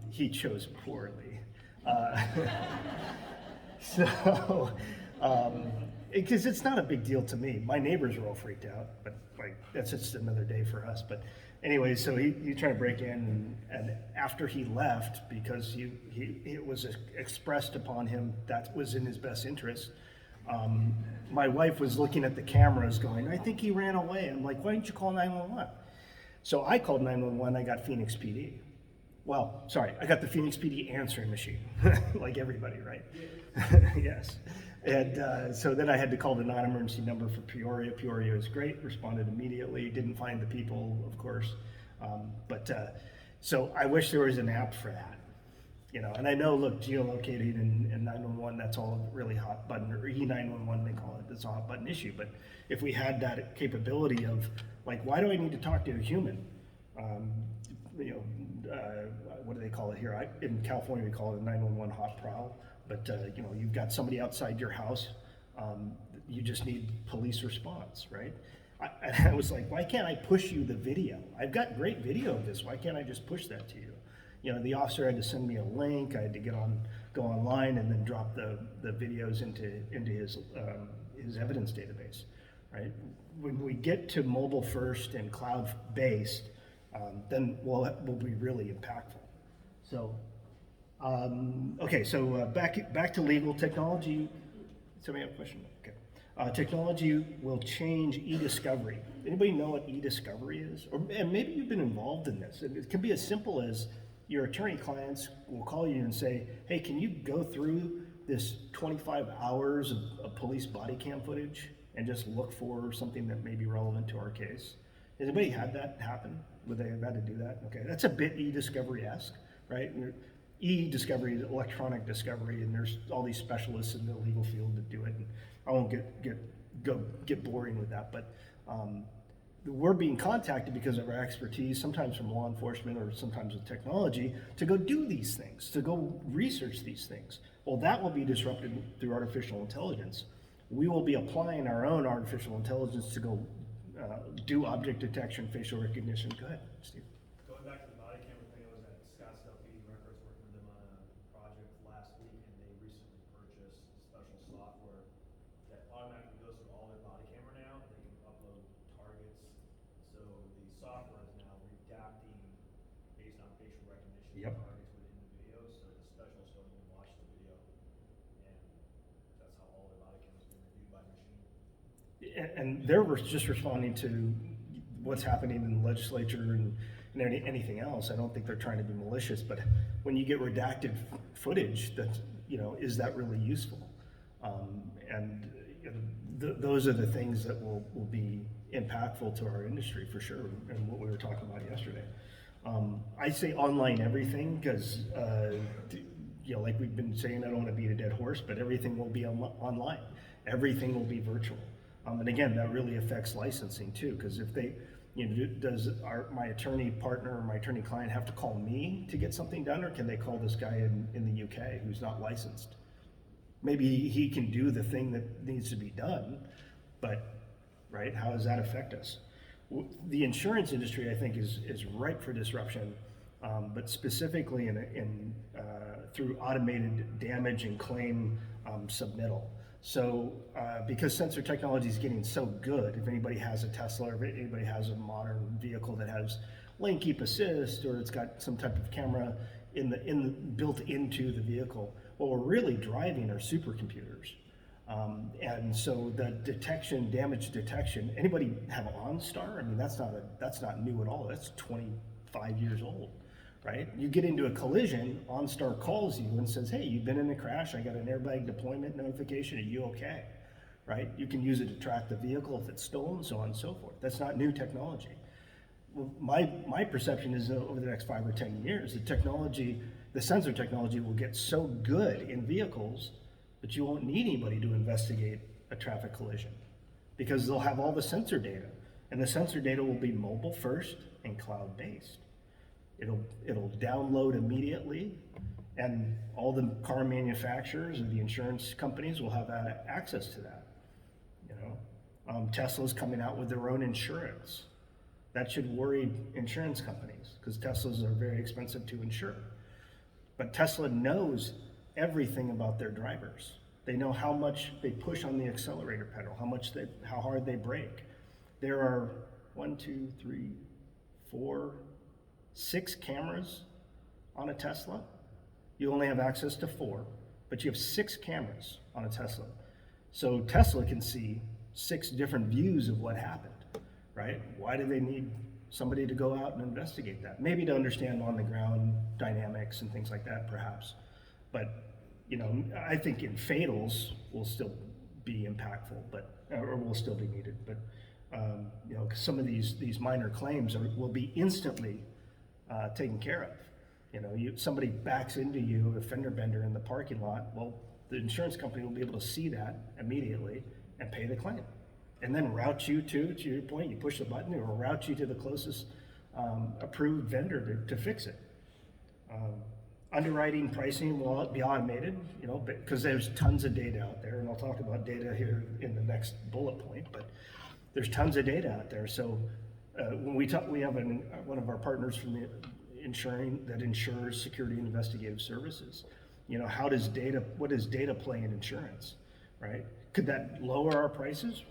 he chose poorly. So, because it's not a big deal to me. My neighbors were all freaked out, but like that's just another day for us. But anyway, so he tried to break in, and after he left, because it was expressed upon him that was in his best interest. My wife was looking at the cameras going, I think he ran away. I'm like, why didn't you call 911? So I called 911, I got Phoenix PD. Well, sorry, I got the Phoenix PD answering machine, like everybody, right? Yes. And so then I had to call the non-emergency number for Peoria. Peoria was great, responded immediately, didn't find the people, of course. So I wish there was an app for that. You know, and I know, look, geolocating and 911, that's all really hot button, or E911 they call it, that's a hot button issue. But if we had that capability of, like, why do I need to talk to a human? What do they call it here? In California, we call it a 911 hot prowl. But, you've got somebody outside your house, you just need police response, right? I was like, why can't I push you the video? I've got great video of this, why can't I just push that to you? You know, the officer had to send me a link. I had to go online and then drop the videos into his evidence database, right? When we get to mobile first and cloud based, then we'll be really impactful. So, okay, so back to legal technology. Somebody have a question? Okay. Technology will change e-discovery. Anybody know what e-discovery is? And maybe you've been involved in this. It can be as simple as your attorney clients will call you and say, hey, can you go through this 25 hours of police body cam footage and just look for something that may be relevant to our case? Has anybody had that happen? Would they have had to do that? Okay, that's a bit e-discovery-esque, right? E-discovery is electronic discovery, and there's all these specialists in the legal field that do it. And I won't get boring with that, but we're being contacted because of our expertise, sometimes from law enforcement or sometimes with technology, to go do these things, to go research these things. Well, that will be disrupted through artificial intelligence. We will be applying our own artificial intelligence to go do object detection, facial recognition. Go ahead, Steve. Going back to the body camera thing, I was at Scottsdale PD Records working with them on a project last week, and they recently purchased special software that automatically goes through all their body camera now, and they can upload targets. So the software is now redacting based on facial recognition Yep. targets within the video, so the specialists don't even watch the video, and that's how all their body cameras been reviewed by machine. And they're just responding to what's happening in the legislature and anything else. I don't think they're trying to be malicious, but when you get redacted footage, that is that really useful? Those are the things that will be impactful to our industry for sure, and what we were talking about yesterday. I say online everything because, like we've been saying, I don't want to beat a dead horse, but everything will be online. Everything will be virtual. And again, that really affects licensing too, because if they, does my attorney partner or my attorney client have to call me to get something done, or can they call this guy in the UK who's not licensed? Maybe he can do the thing that needs to be done, but, right, how does that affect us? The insurance industry, I think, is ripe for disruption, but specifically through automated damage and claim submittal. So because sensor technology is getting so good, if anybody has a Tesla or if anybody has a modern vehicle that has lane keep assist, or it's got some type of camera built into the vehicle, what we're really driving are supercomputers. And so the damage detection, anybody have OnStar? I mean, that's not new at all. That's 25 years old, right? You get into a collision, OnStar calls you and says, hey, you've been in a crash, I got an airbag deployment notification, are you okay? Right? You can use it to track the vehicle if it's stolen, so on and so forth. That's not new technology. Well, my perception is over the next 5 or 10 years, the sensor technology will get so good in vehicles that you won't need anybody to investigate a traffic collision, because they'll have all the sensor data, and the sensor data will be mobile first and cloud-based. It'll download immediately, and all the car manufacturers and the insurance companies will have access to that. Tesla's coming out with their own insurance. That should worry insurance companies because Teslas are very expensive to insure. But Tesla knows everything about their drivers. They know how much they push on the accelerator pedal, how hard they brake. There are 6 cameras on a Tesla. You only have access to 4, but you have 6 cameras on a Tesla. So Tesla can see 6 different views of what happened, right? Why do they need somebody to go out and investigate that? Maybe to understand on the ground dynamics and things like that, perhaps. But, I think in fatals will still be impactful, or will still be needed. But, some of these minor claims will be instantly taken care of. Somebody backs into you, a fender bender in the parking lot, well, the insurance company will be able to see that immediately and pay the claim. And then route you to your point, you push the button, it will route you to the closest approved vendor to fix it. Underwriting, pricing will be automated, because there's tons of data out there, and I'll talk about data here in the next bullet point, but there's tons of data out there. So when we have one of our partners from the that insures security and investigative services. What does data play in insurance, right? Could that lower our prices?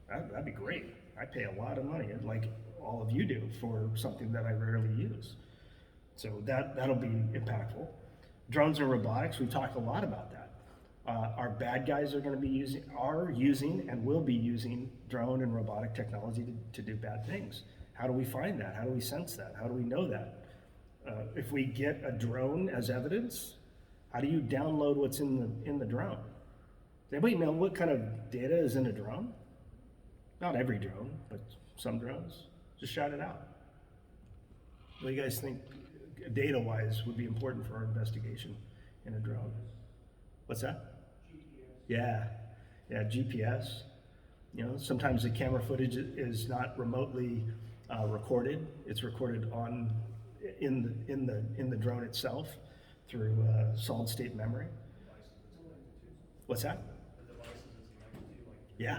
That'd be great. I pay a lot of money, like all of you do, for something that I rarely use. So that'll be impactful. Drones and robotics, we talk a lot about that. Our bad guys are using and will be using drone and robotic technology to do bad things. How do we find that? How do we sense that? How do we know that? If we get a drone as evidence, how do you download what's in the drone? Does anybody know what kind of data is in a drone? Not every drone, but some drones. Just shout it out. What do you guys think, data-wise, would be important for our investigation in a drone? What's that? GPS. Yeah, GPS. Sometimes the camera footage is not remotely recorded. It's recorded in the drone itself through solid state memory. What's that? Yeah.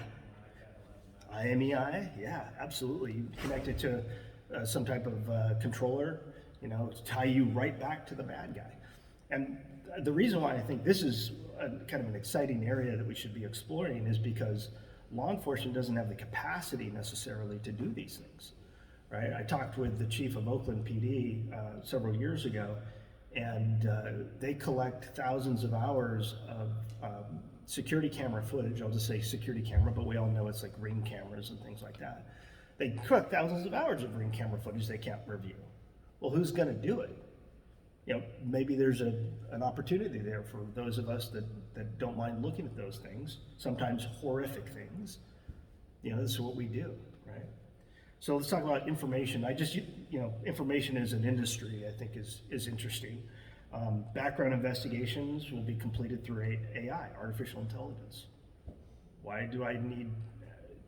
IMEI, yeah, absolutely. You connect it to some type of controller, tie you right back to the bad guy. And the reason why I think this is kind of an exciting area that we should be exploring is because law enforcement doesn't have the capacity necessarily to do these things, right? I talked with the chief of Oakland PD several years ago, and they collect thousands of hours of security camera footage. I'll just say security camera, but we all know it's like Ring cameras and things like that. They collect thousands of hours of Ring camera footage they can't review. Well, who's gonna do it? Maybe there's an opportunity there for those of us that don't mind looking at those things, sometimes horrific things. This is what we do, right? So let's talk about information. Information as an industry, I think is interesting. Background investigations will be completed through AI, artificial intelligence. Why do I need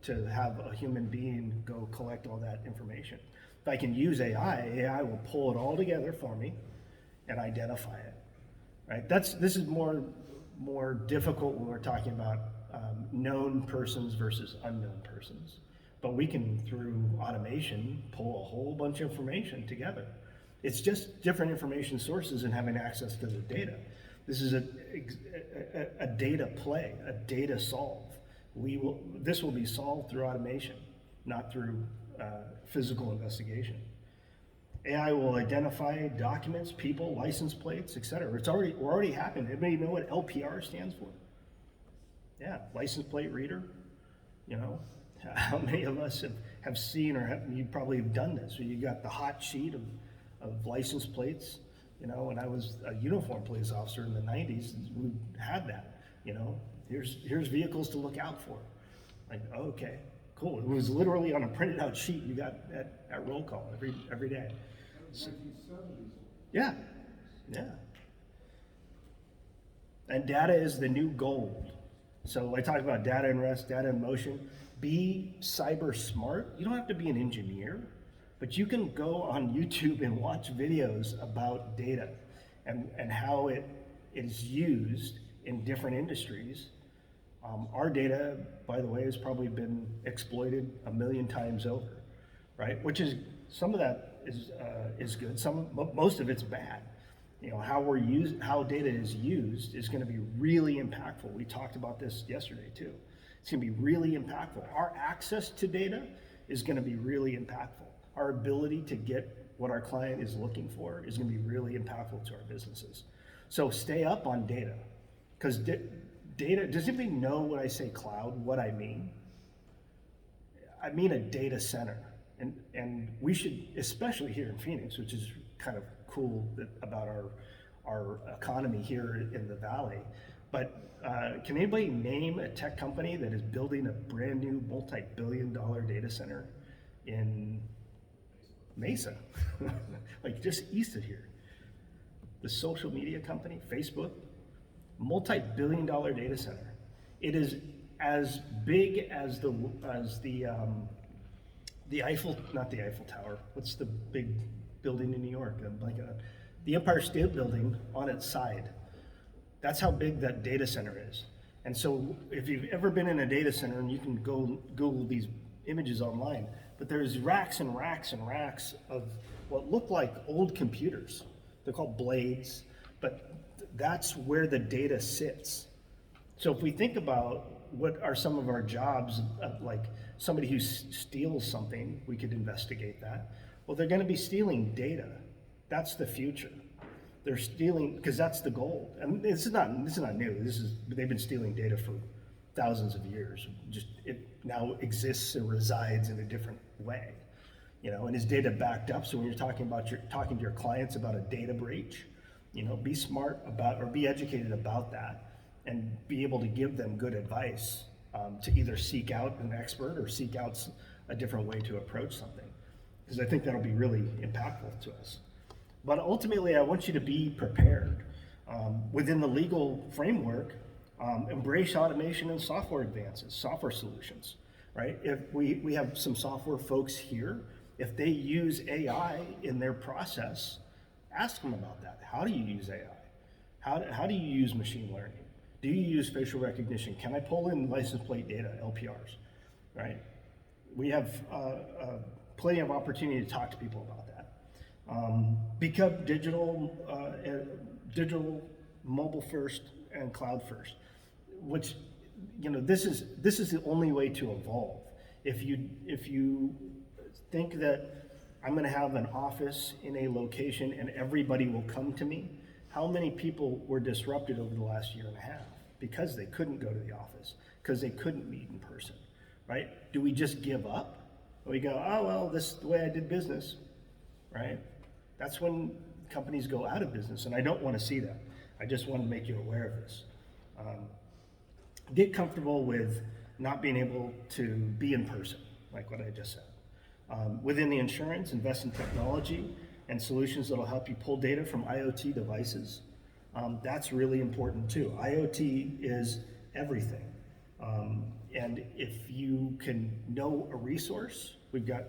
to have a human being go collect all that information? If I can use AI will pull it all together for me and identify it, right? This is more difficult when we're talking about known persons versus unknown persons. But we can, through automation, pull a whole bunch of information together. It's just different information sources and having access to the data. This is a data play, a data solve. This will be solved through automation, not through physical investigation. AI will identify documents, people, license plates, etc. It's already happened. Anybody know what LPR stands for? Yeah, license plate reader. How many of us have seen or you probably have done this? So you got the hot sheet of license plates. When I was a uniformed police officer in the 90s, we had that. Here's vehicles to look out for. Like, okay, cool. It was literally on a printed out sheet you got at roll call every day. So, yeah. And data is the new gold. So I talk about data in rest, data in motion. Be cyber smart. You don't have to be an engineer, but you can go on YouTube and watch videos about data and how it is used in different industries Our data, by the way, has probably been exploited 1,000,000 times over, right? Which is, some of that is good. Most of it's bad. How data is used is going to be really impactful. We talked about this yesterday too. It's going to be really impactful. Our access to data is going to be really impactful. Our ability to get what our client is looking for is going to be really impactful to our businesses. So stay up on data, because data, does anybody know when I say cloud, what I mean? I mean a data center. And we should, especially here in Phoenix, which is kind of cool about our economy here in the Valley. But can anybody name a tech company that is building a brand new multi-billion-dollar data center in Mesa? Like just east of here. The social media company, Facebook, multi-billion-dollar data center. It is as big as the Eiffel, not the Eiffel Tower. What's the big building in New York? The Empire State Building on its side. That's how big that data center is. And so if you've ever been in a data center, and you can go Google these images online, but there's racks and racks and racks of what look like old computers. They're called blades, but that's where the data sits. So if we think about what are some of our jobs, like somebody who steals something, we could investigate that. Well, they're going to be stealing data. That's the future. They're stealing, because that's the goal. And this is not new. They've been stealing data for thousands of years. Just it now exists and resides in a different way, and is data backed up? So when you're talking to your clients about a data breach, be smart about, or be educated about that, and be able to give them good advice to either seek out an expert or seek out a different way to approach something, because I think that'll be really impactful to us. But ultimately, I want you to be prepared within the legal framework. Embrace automation and software advances, software solutions, right? If we have some software folks here, if they use AI in their process, ask them about that. How do you use AI? How do you use machine learning? Do you use facial recognition? Can I pull in license plate data, LPRs, right? We have plenty of opportunity to talk to people about that. Become digital, mobile first and cloud first, which, this is the only way to evolve. If you think that I'm going to have an office in a location and everybody will come to me, how many people were disrupted over the last year and a half because they couldn't go to the office, because they couldn't meet in person, right? Do we just give up? Or we go, oh, well, this is the way I did business, right? That's when companies go out of business, and I don't want to see that. I just want to make you aware of this. Get comfortable with not being able to be in person, like what I just said. Within the insurance, invest in technology and solutions that will help you pull data from IoT devices. That's really important too. IoT is everything. And if you can know a resource, we've got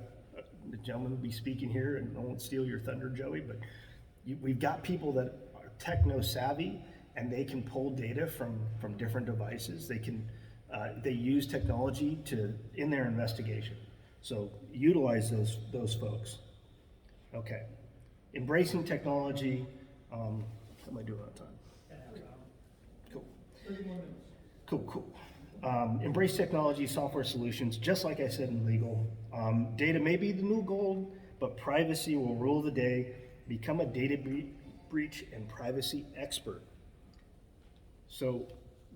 the gentleman will be speaking here, and I won't steal your thunder, Joey, but we've got people that are techno savvy, and they can pull data from different devices. They use technology in their investigation. So utilize those folks. Okay, embracing technology. How am I doing on time? Cool. 31 minutes. Cool. Embrace technology, software solutions, just like I said in legal. Data may be the new gold, but privacy will rule the day. Become a data breach and privacy expert. So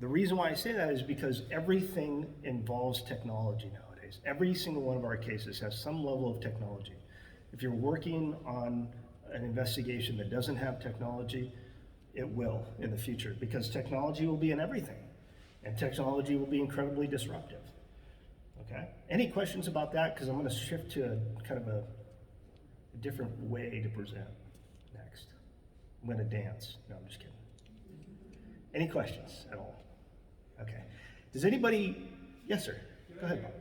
the reason why I say that is because everything involves technology nowadays. Every single one of our cases has some level of technology. If you're working on an investigation that doesn't have technology, it will in the future, because technology will be in everything, and technology will be incredibly disruptive. Okay? Any questions about that? Because I'm going to shift to a different way to present next. I'm going to dance. No, I'm just kidding. Any questions at all? Okay. Does anybody? Yes, sir. Go ahead, Bob.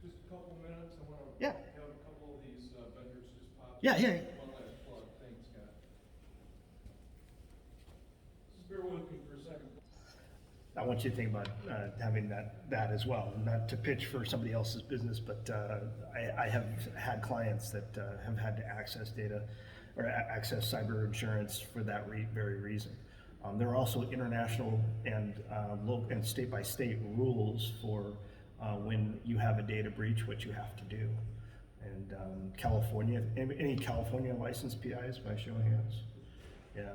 Just a couple minutes. I want to Yeah. have a couple of these vendors just pop. Yeah. One last plug. Thanks, Scott. Just bear with me for a second. I want you to think about having that as well. Not to pitch for somebody else's business, but I have had clients that have had to access data or access cyber insurance for that very reason. There are also international and local and state-by-state rules for when you have a data breach, what you have to do. And California, any California licensed PIs by show of hands? Yeah,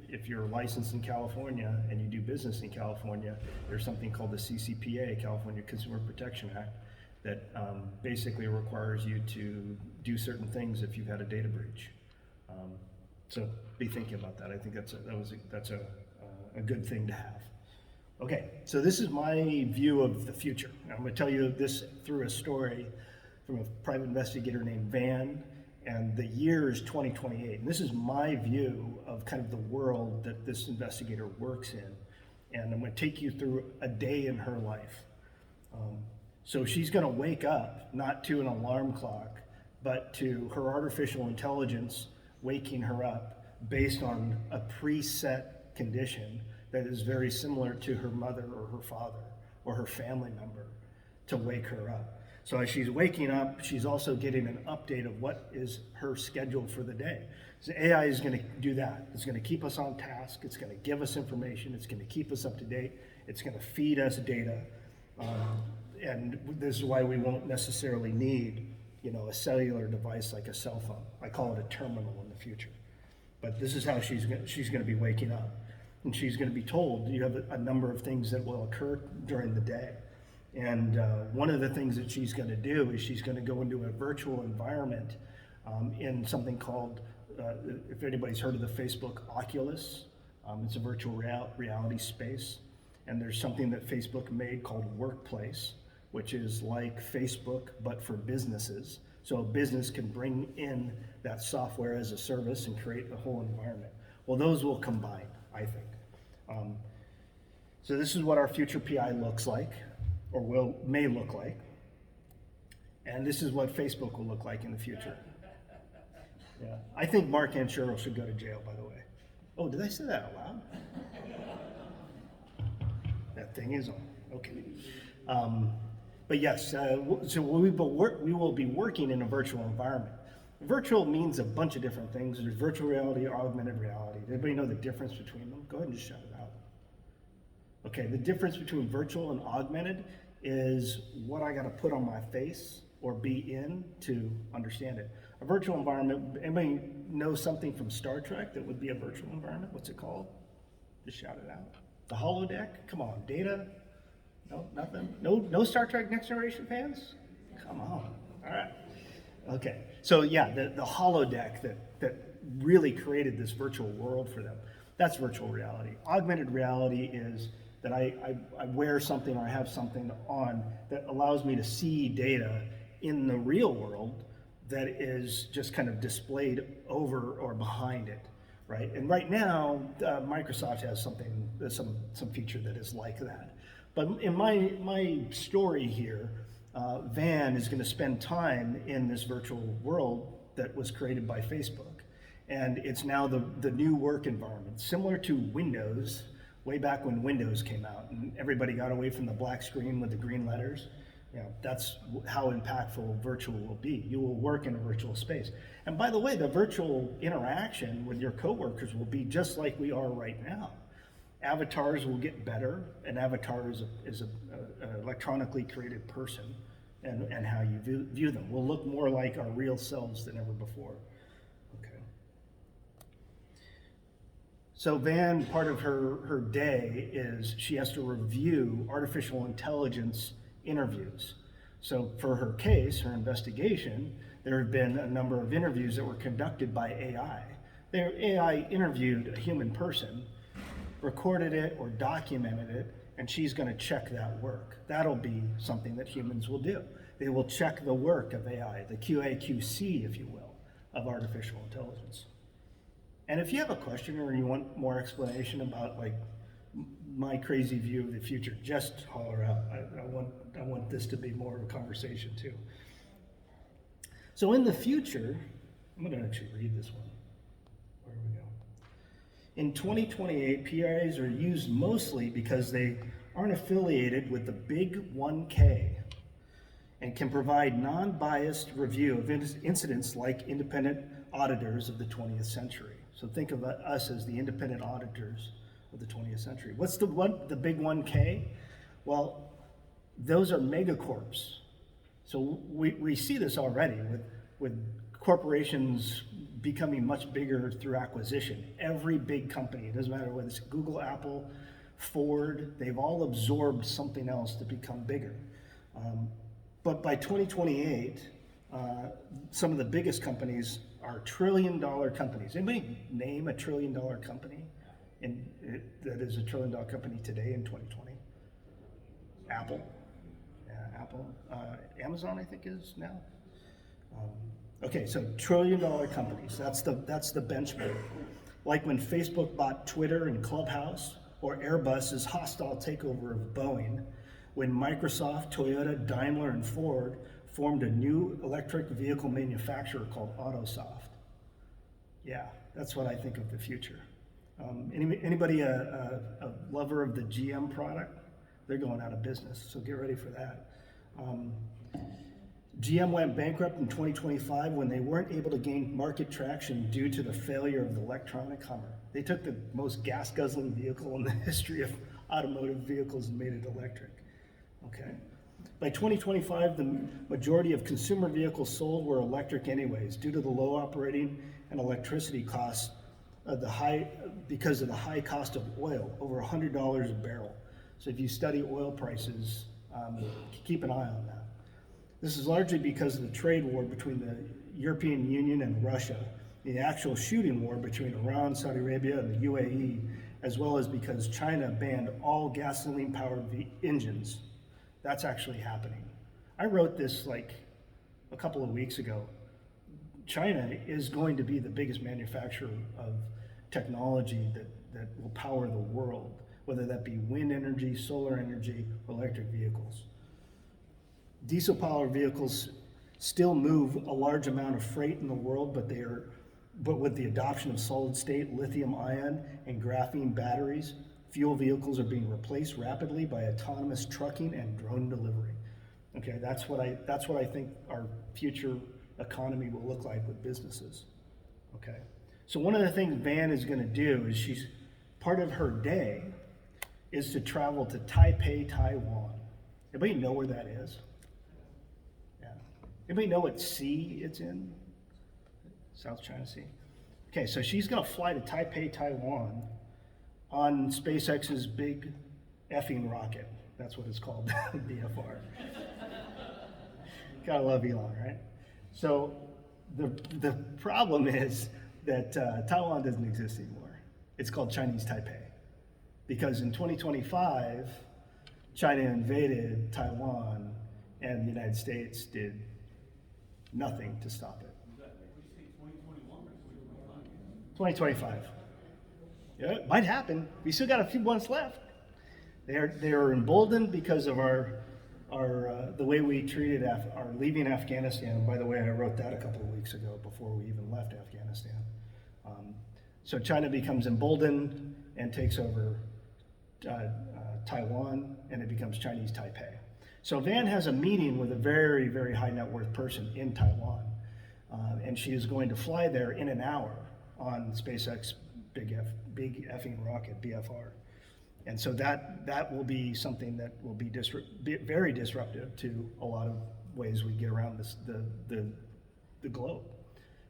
if you're licensed in California and you do business in California, there's something called the CCPA, California Consumer Protection Act, that basically requires you to do certain things if you've had a data breach. So be thinking about that. I think that's a good thing to have. Okay, so this is my view of the future. I'm going to tell you this through a story from a private investigator named Van, and the year is 2028. And this is my view of kind of the world that this investigator works in. And I'm going to take you through a day in her life. So she's going to wake up, not to an alarm clock, but to her artificial intelligence waking her up based on a preset condition that is very similar to her mother or her father or her family member to wake her up. So as she's waking up, she's also getting an update of what is her schedule for the day. So AI is going to do that. It's going to keep us on task. It's going to give us information. It's going to keep us up to date. It's going to feed us data. And this is why we won't necessarily need, a cellular device like a cell phone. I call it a terminal in the future. But this is how she's going to be waking up. And she's going to be told you have a number of things that will occur during the day. And one of the things that she's going to do is she's going to go into a virtual environment in something called, if anybody's heard of the Facebook Oculus, it's a virtual reality space. And there's something that Facebook made called Workplace, which is like Facebook, but for businesses. So a business can bring in that software as a service and create a whole environment. Well, those will combine, I think. So this is what our future PI looks like, or may look like. And this is what Facebook will look like in the future. Yeah. I think Mark Anchuro should go to jail, by the way. Oh, did I say that out loud? That thing is on. Okay. But yes, so we will be working in a virtual environment. Virtual means a bunch of different things. There's virtual reality, augmented reality. Does anybody know the difference between them? Go ahead and just shout it out. Okay, the difference between virtual and augmented is what I got to put on my face or be in to understand it. A virtual environment, anybody know something from Star Trek that would be a virtual environment? What's it called? Just shout it out. The holodeck? Come on, Data? No, nothing? No Star Trek Next Generation fans? Come on, all right. Okay, so yeah, the holodeck that really created this virtual world for them, that's virtual reality. Augmented reality is that I wear something or I have something on that allows me to see data in the real world that is just kind of displayed over or behind it, right? And right now, Microsoft has some feature that is like that. But in my story here, Van is going to spend time in this virtual world that was created by Facebook. And it's now the new work environment, similar to Windows, way back when Windows came out and everybody got away from the black screen with the green letters. That's how impactful virtual will be. You will work in a virtual space. And by the way, the virtual interaction with your coworkers will be just like we are right now. Avatars will get better. An avatar is an electronically created person, and how you view them will look more like our real selves than ever before. Okay. So Van, part of her day is she has to review artificial intelligence interviews. So for her case, her investigation, there have been a number of interviews that were conducted by AI. Their AI interviewed a human person, recorded it or documented it, and she's going to check that work. That'll be something that humans will do. They will check the work of AI, the QA/QC, if you will, of artificial intelligence. And if you have a question or you want more explanation about like my crazy view of the future, just holler out. I want this to be more of a conversation too. So in the future, I'm going to actually read this one. Where do we go? In 2028, PRAs are used mostly because they aren't affiliated with the big 1K and can provide non-biased review of incidents like independent auditors of the 20th century. So think of us as the independent auditors of the 20th century. What's the big 1K? Well, those are megacorps. So we see this already with corporations becoming much bigger through acquisition. Every big company, it doesn't matter whether it's Google, Apple, Ford, they've all absorbed something else to become bigger. But by 2028, some of the biggest companies are trillion-dollar companies. Anybody name a trillion-dollar company that is a trillion-dollar company today in 2020? Apple. Yeah, Apple. Amazon, I think, is now. Okay, so trillion-dollar companies. That's the benchmark. Like when Facebook bought Twitter and Clubhouse, or Airbus's hostile takeover of Boeing, when Microsoft, Toyota, Daimler, and Ford formed a new electric vehicle manufacturer called AutoSoft. Yeah, that's what I think of the future. Anybody a lover of the GM product? They're going out of business, so get ready for that. GM went bankrupt in 2025 when they weren't able to gain market traction due to the failure of the electronic Hummer. They took the most gas-guzzling vehicle in the history of automotive vehicles and made it electric. Okay. By 2025, the majority of consumer vehicles sold were electric anyways, due to the low operating and electricity costs because of the high cost of oil, over $100 a barrel. So if you study oil prices, keep an eye on that. This is largely because of the trade war between the European Union and Russia, the actual shooting war between Iran, Saudi Arabia, and the UAE, as well as because China banned all gasoline-powered engines. That's actually happening. I wrote this like a couple of weeks ago. China is going to be the biggest manufacturer of technology that will power the world, whether that be wind energy, solar energy, or electric vehicles. Diesel-powered vehicles still move a large amount of freight in the world, but with the adoption of solid-state lithium-ion and graphene batteries, fuel vehicles are being replaced rapidly by autonomous trucking and drone delivery. Okay, that's what I think our future economy will look like with businesses. Okay, so one of the things Van is going to do is part of her day is to travel to Taipei, Taiwan. Anybody know where that is? Yeah. Anybody know what sea it's in? South China Sea. Okay, so she's going to fly to Taipei, Taiwan on SpaceX's big effing rocket. That's what it's called, BFR. Gotta love Elon, right? So the problem is that Taiwan doesn't exist anymore. It's called Chinese Taipei. Because in 2025, China invaded Taiwan and the United States did nothing to stop it. 2025. Yeah, it might happen. We still got a few months left. They are emboldened because of the way we treated our leaving Afghanistan. By the way, I wrote that a couple of weeks ago before we even left Afghanistan. So China becomes emboldened and takes over Taiwan, and it becomes Chinese Taipei. So Van has a meeting with a very, very high net worth person in Taiwan, and she is going to fly there in an hour on SpaceX big effing rocket, BFR. And so that will be something that will be very disruptive to a lot of ways we get around the globe.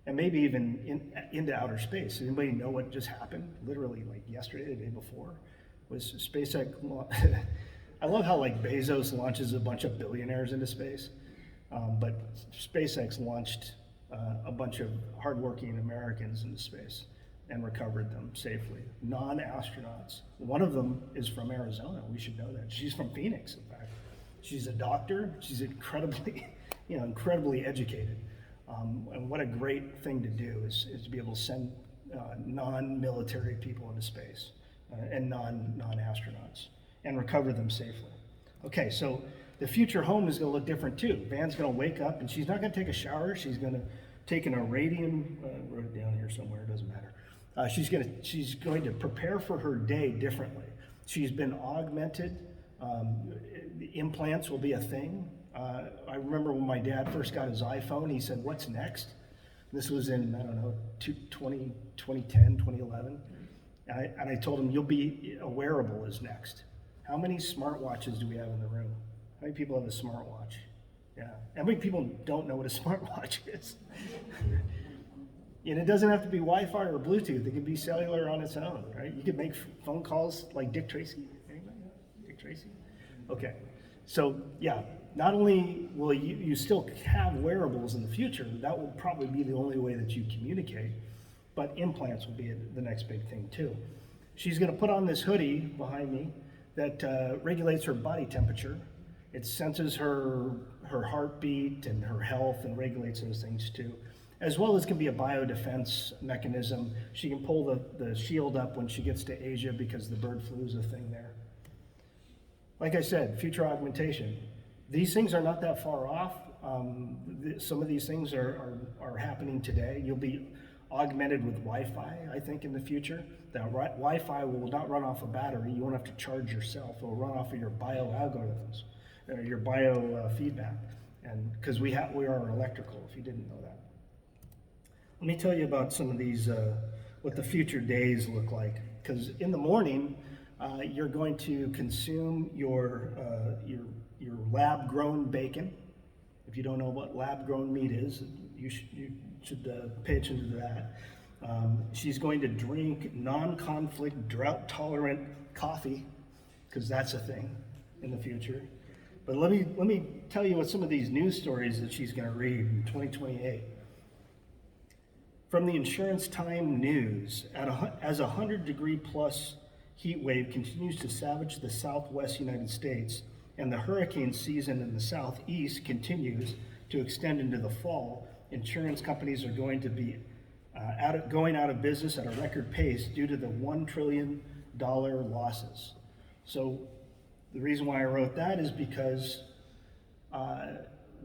And maybe even into outer space. Anybody know what just happened? Literally like yesterday, the day before, was SpaceX. I love how like Bezos launches a bunch of billionaires into space, but SpaceX launched a bunch of hardworking Americans into space and recovered them safely. Non-astronauts. One of them is from Arizona. We should know that. She's from Phoenix, in fact. She's a doctor. She's incredibly educated. And what a great thing to do is to be able to send non-military people into space and non-astronauts and recover them safely. Okay, so the future home is going to look different too. Van's going to wake up and she's not going to take a shower. She's going to take an irradium, wrote it down here somewhere, it doesn't matter. She's going to prepare for her day differently. She's been augmented. Implants will be a thing. I remember when my dad first got his iPhone, he said, "What's next?" This was in, I don't know, 2010, 2011. And I told him, a wearable is next. How many smartwatches do we have in the room? How many people have a smartwatch? Yeah. How many people don't know what a smartwatch is? And it doesn't have to be Wi-Fi or Bluetooth. It can be cellular on its own, right? You can make phone calls like Dick Tracy. Anybody know Dick Tracy? Okay. So yeah, not only will you still have wearables in the future, that will probably be the only way that you communicate, but implants will be the next big thing too. She's gonna put on this hoodie behind me that regulates her body temperature. It senses her heartbeat and her health and regulates those things too, as well as can be a biodefense mechanism. She can pull the shield up when she gets to Asia because the bird flu is a thing there. Like I said, future augmentation. These things are not that far off. Some of these things are happening today. You'll be augmented with Wi-Fi, I think, in the future. That Wi-Fi will not run off a battery. You won't have to charge yourself. It will run off of your bio-algorithms, your bio-feedback. And because we are electrical, if you didn't know that. Let me tell you about some of these, what the future days look like. Because in the morning, you're going to consume your lab-grown bacon. If you don't know what lab-grown meat is, you should pay attention to that. She's going to drink non-conflict, drought-tolerant coffee, because that's a thing in the future. But let me tell you what some of these news stories that she's going to read in 2028. From the Insurance Time News, as a 100-degree plus heat wave continues to savage the southwest United States, and the hurricane season in the southeast continues to extend into the fall, insurance companies are going to be going out of business at a record pace due to the $1 trillion losses. So the reason why I wrote that is because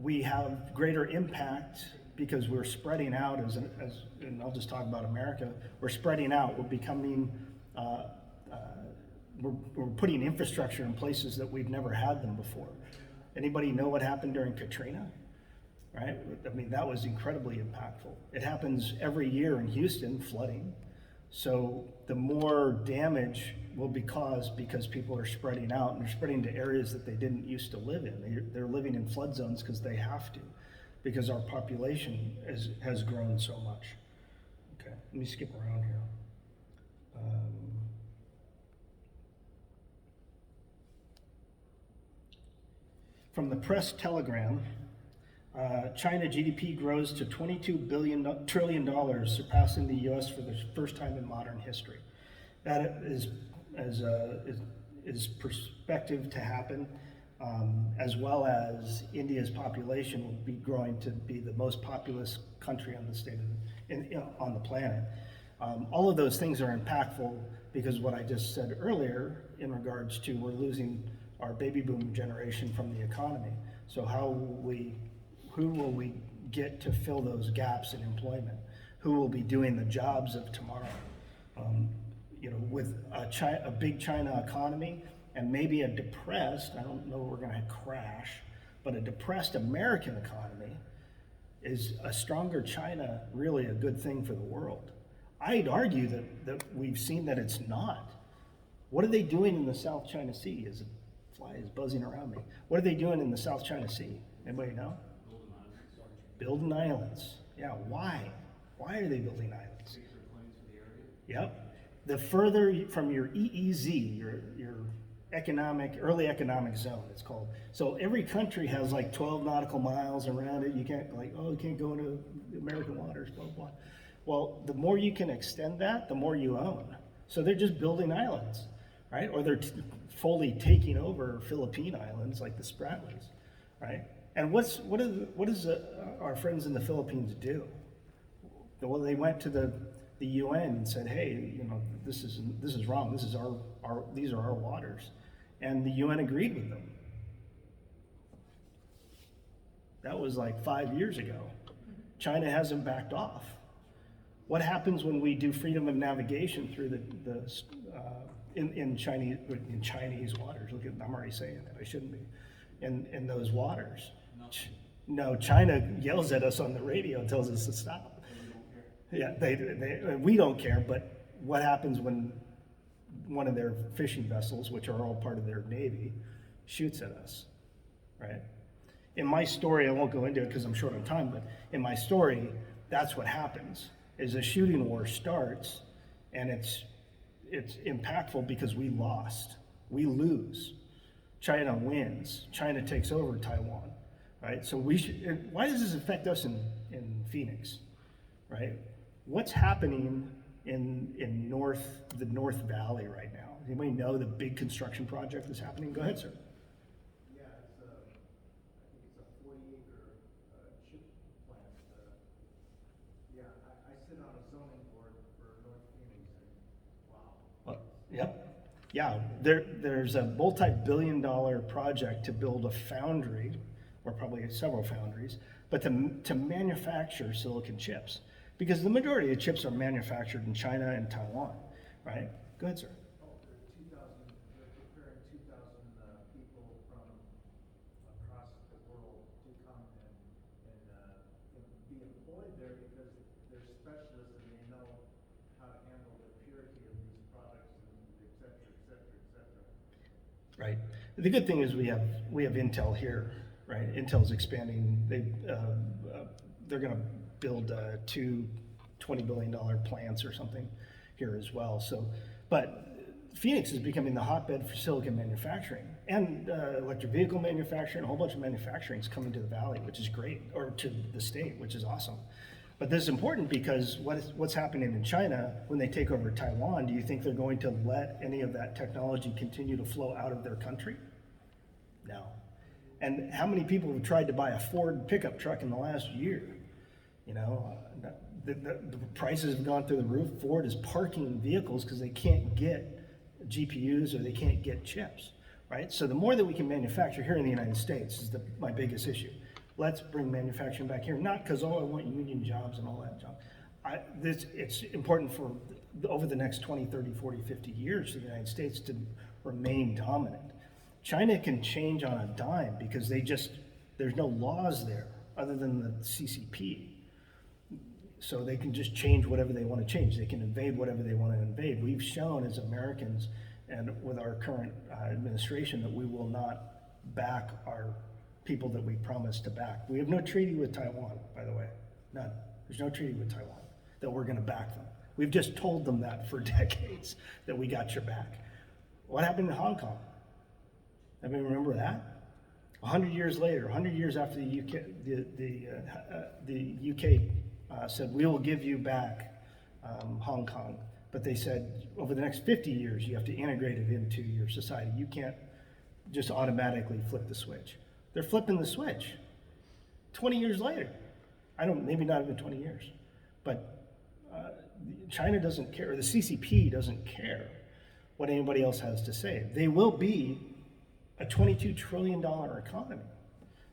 we have greater impact because we're spreading out and I'll just talk about America, we're spreading out, we're becoming, we're putting infrastructure in places that we've never had them before. Anybody know what happened during Katrina? Right? I mean, that was incredibly impactful. It happens every year in Houston, flooding. So the more damage will be caused because people are spreading out and they're spreading to areas that they didn't used to live in. They're living in flood zones because they have to, because our population has grown so much. Okay, let me skip around here. From the Press Telegram, China GDP grows to $22 trillion, surpassing the U.S. for the first time in modern history. That is perspective to happen, as well as India's population will be growing to be the most populous country on on the planet. All of those things are impactful because what I just said earlier in regards to we're losing our baby boom generation from the economy. So who will we get to fill those gaps in employment? Who will be doing the jobs of tomorrow? With a big China economy and maybe a depressed, I don't know we're gonna crash, but a depressed American economy, is a stronger China really a good thing for the world? I'd argue that we've seen that it's not. What are they doing in the South China Sea? As a fly is buzzing around me. What are they doing in the South China Sea? Anybody know? Building islands. Yeah, why? Why are they building islands? Yep. The further from your EEZ, your early economic zone, it's called. So every country has like 12 nautical miles around it. You can't you can't go into American waters, blah, blah. Well, the more you can extend that, the more you own. So they're just building islands, right? Or they're fully taking over Philippine islands like the Spratlys, right? And what does our friends in the Philippines do? Well, they went to the UN and said, hey, this is wrong. These are our waters, and the UN agreed with them. That was like 5 years ago. China hasn't backed off. What happens when we do freedom of navigation through in Chinese waters? Look at, I'm already saying it, I shouldn't be. In those waters. No, China yells at us on the radio and tells us to stop. Yeah, we don't care, but what happens when one of their fishing vessels, which are all part of their navy, shoots at us, right? In my story, I won't go into it because I'm short on time, but in my story, that's what happens, is a shooting war starts, and it's impactful because we lost. We lose. China wins. China takes over Taiwan, right? So why does this affect us in Phoenix, right? What's happening in the North Valley right now? Anybody know the big construction project that's happening? Go ahead, sir. Yeah, it's I think it's a 40-acre chip plant. Yeah, I sit on a zoning board for North Phoenix, and wow. Well, yep. Yeah, there's a multi-billion-dollar project to build a foundry, or probably several foundries, but to manufacture silicon chips. Because the majority of chips are manufactured in China and Taiwan, right? Go ahead, sir. Oh, they're preparing 2,000 people from across the world to come and be employed there because they're specialists and they know how to handle the purity of these products and et cetera, et cetera, et cetera. Right. The good thing is we have Intel here, right? Intel's expanding. They're going to build two $20 billion plants or something here as well. So, but Phoenix is becoming the hotbed for silicon manufacturing and electric vehicle manufacturing. A whole bunch of manufacturing is coming to the valley, which is great, or to the state, which is awesome. But this is important because what's happening in China when they take over Taiwan? Do you think they're going to let any of that technology continue to flow out of their country? No. And how many people have tried to buy a Ford pickup truck in the last year? You know, the prices have gone through the roof. Ford is parking vehicles because they can't get GPUs or they can't get chips, right? So the more that we can manufacture here in the United States is my biggest issue. Let's bring manufacturing back here, not because, oh, I want union jobs and all that job. It's important for over the next 20, 30, 40, 50 years for the United States to remain dominant. China can change on a dime because there's no laws there other than the CCP. So they can just change whatever they want to change. They can invade whatever they want to invade. We've shown as Americans and with our current administration that we will not back our people that we promised to back. We have no treaty with Taiwan, by the way. None. There's no treaty with Taiwan that we're going to back them. We've just told them that for decades, that we got your back. What happened in Hong Kong? Anybody remember that? 100 years later, 100 years after the UK said, we will give you back Hong Kong. But they said, over the next 50 years, you have to integrate it into your society. You can't just automatically flip the switch. They're flipping the switch 20 years later. Maybe not even 20 years. But China doesn't care, or the CCP doesn't care what anybody else has to say. They will be a $22 trillion economy.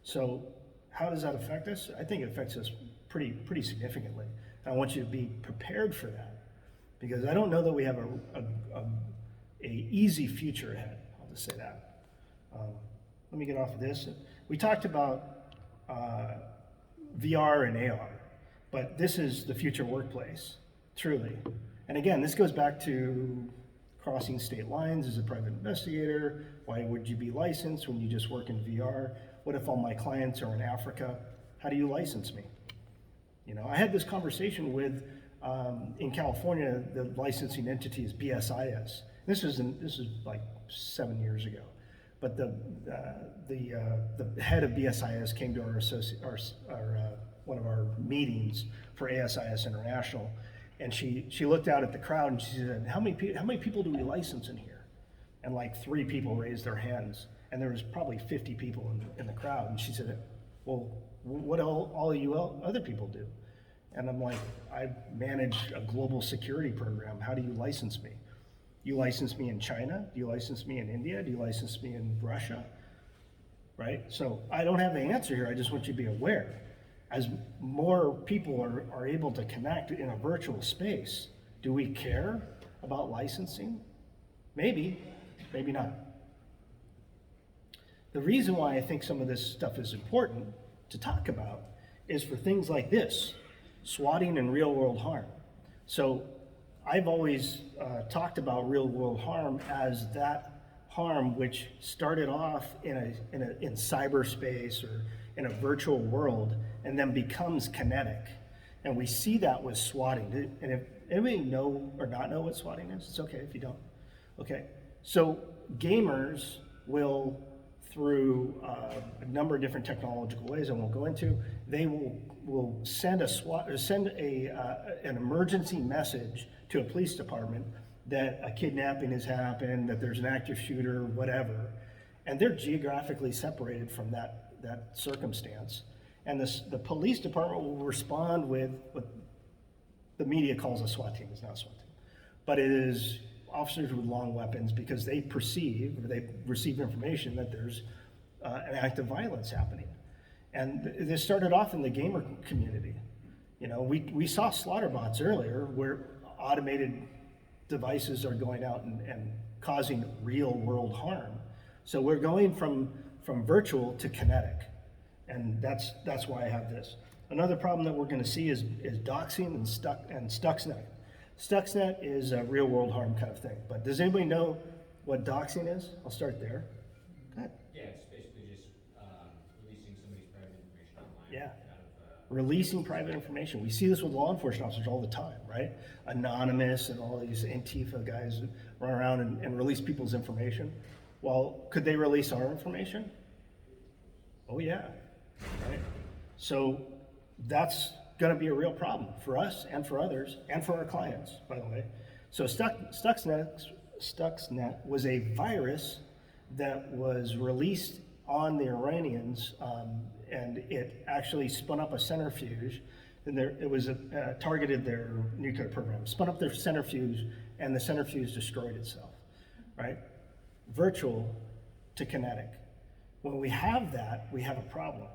So how does that affect us? I think it affects us pretty significantly. And I want you to be prepared for that, because I don't know that we have a easy future ahead. I'll just say that. Let me get off of this. We talked about VR and AR, but this is the future workplace, truly. And again, this goes back to crossing state lines as a private investigator. Why would you be licensed when you just work in VR? What if all my clients are in Africa? How do you license me? You know, I had this conversation with, in California, the licensing entity is BSIS. This is like 7 years ago. But the head of BSIS came to one of our meetings for ASIS International, and she looked out at the crowd and she said, how many people do we license in here? And like 3 people raised their hands, and there was probably 50 people in the crowd. And she said, well, what all you other people do? And I'm like, I manage a global security program. How do you license me? You license me in China? Do you license me in India? Do you license me in Russia? Right? So I don't have the answer here. I just want you to be aware. As more people are able to connect in a virtual space, do we care about licensing? Maybe, maybe not. The reason why I think some of this stuff is important to talk about is for things like this, swatting and real world harm. So I've always talked about real world harm as that harm which started off in cyberspace or in a virtual world and then becomes kinetic. And we see that with swatting. And if anybody know or not know what swatting is, it's okay if you don't. Okay, so gamers will, through a number of different technological ways I won't go into, they will send an emergency message to a police department that a kidnapping has happened, that there's an active shooter, whatever, and they're geographically separated from that circumstance. And the police department will respond with what the media calls a SWAT team. It's not a SWAT team, but it is officers with long weapons because they perceive or they receive information that there's an act of violence happening. And this started off in the gamer community. You know, we saw slaughter bots earlier where automated devices are going out and causing real world harm. So we're going from virtual to kinetic. And that's why I have this. Another problem that we're going to see is doxing and Stuxnet. Stuxnet is a real world harm kind of thing. But does anybody know what doxing is? I'll start there. Go ahead. Yeah, it's basically just releasing somebody's private information online. Yeah. Releasing private information. We see this with law enforcement officers all the time, right? Anonymous and all these Antifa guys run around and release people's information. Well, could they release our information? Oh yeah, right? So that's going to be a real problem for us and for others and for our clients, by the way. So Stuxnet was a virus that was released on the Iranians, and it actually spun up a centrifuge, and it was targeted their nuclear program, spun up their centrifuge, and the centrifuge destroyed itself, right? Virtual to kinetic. When we have that, we have a problem.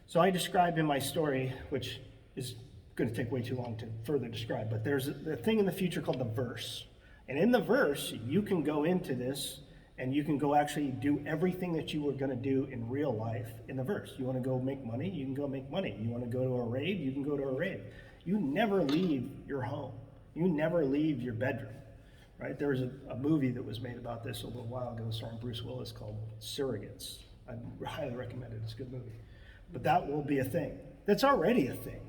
So I describe in my story, which is going to take way too long to further describe, but there's a thing in the future called the verse. And in the verse, you can go into this and you can go actually do everything that you were going to do in real life in the verse. You want to go make money, you can go make money. You want to go to a rave, you can go to a rave. You never leave your home. You never leave your bedroom, right? There was a movie that was made about this a little while ago starring Bruce Willis called Surrogates. I highly recommend it. It's a good movie. But that will be a thing. That's already a thing.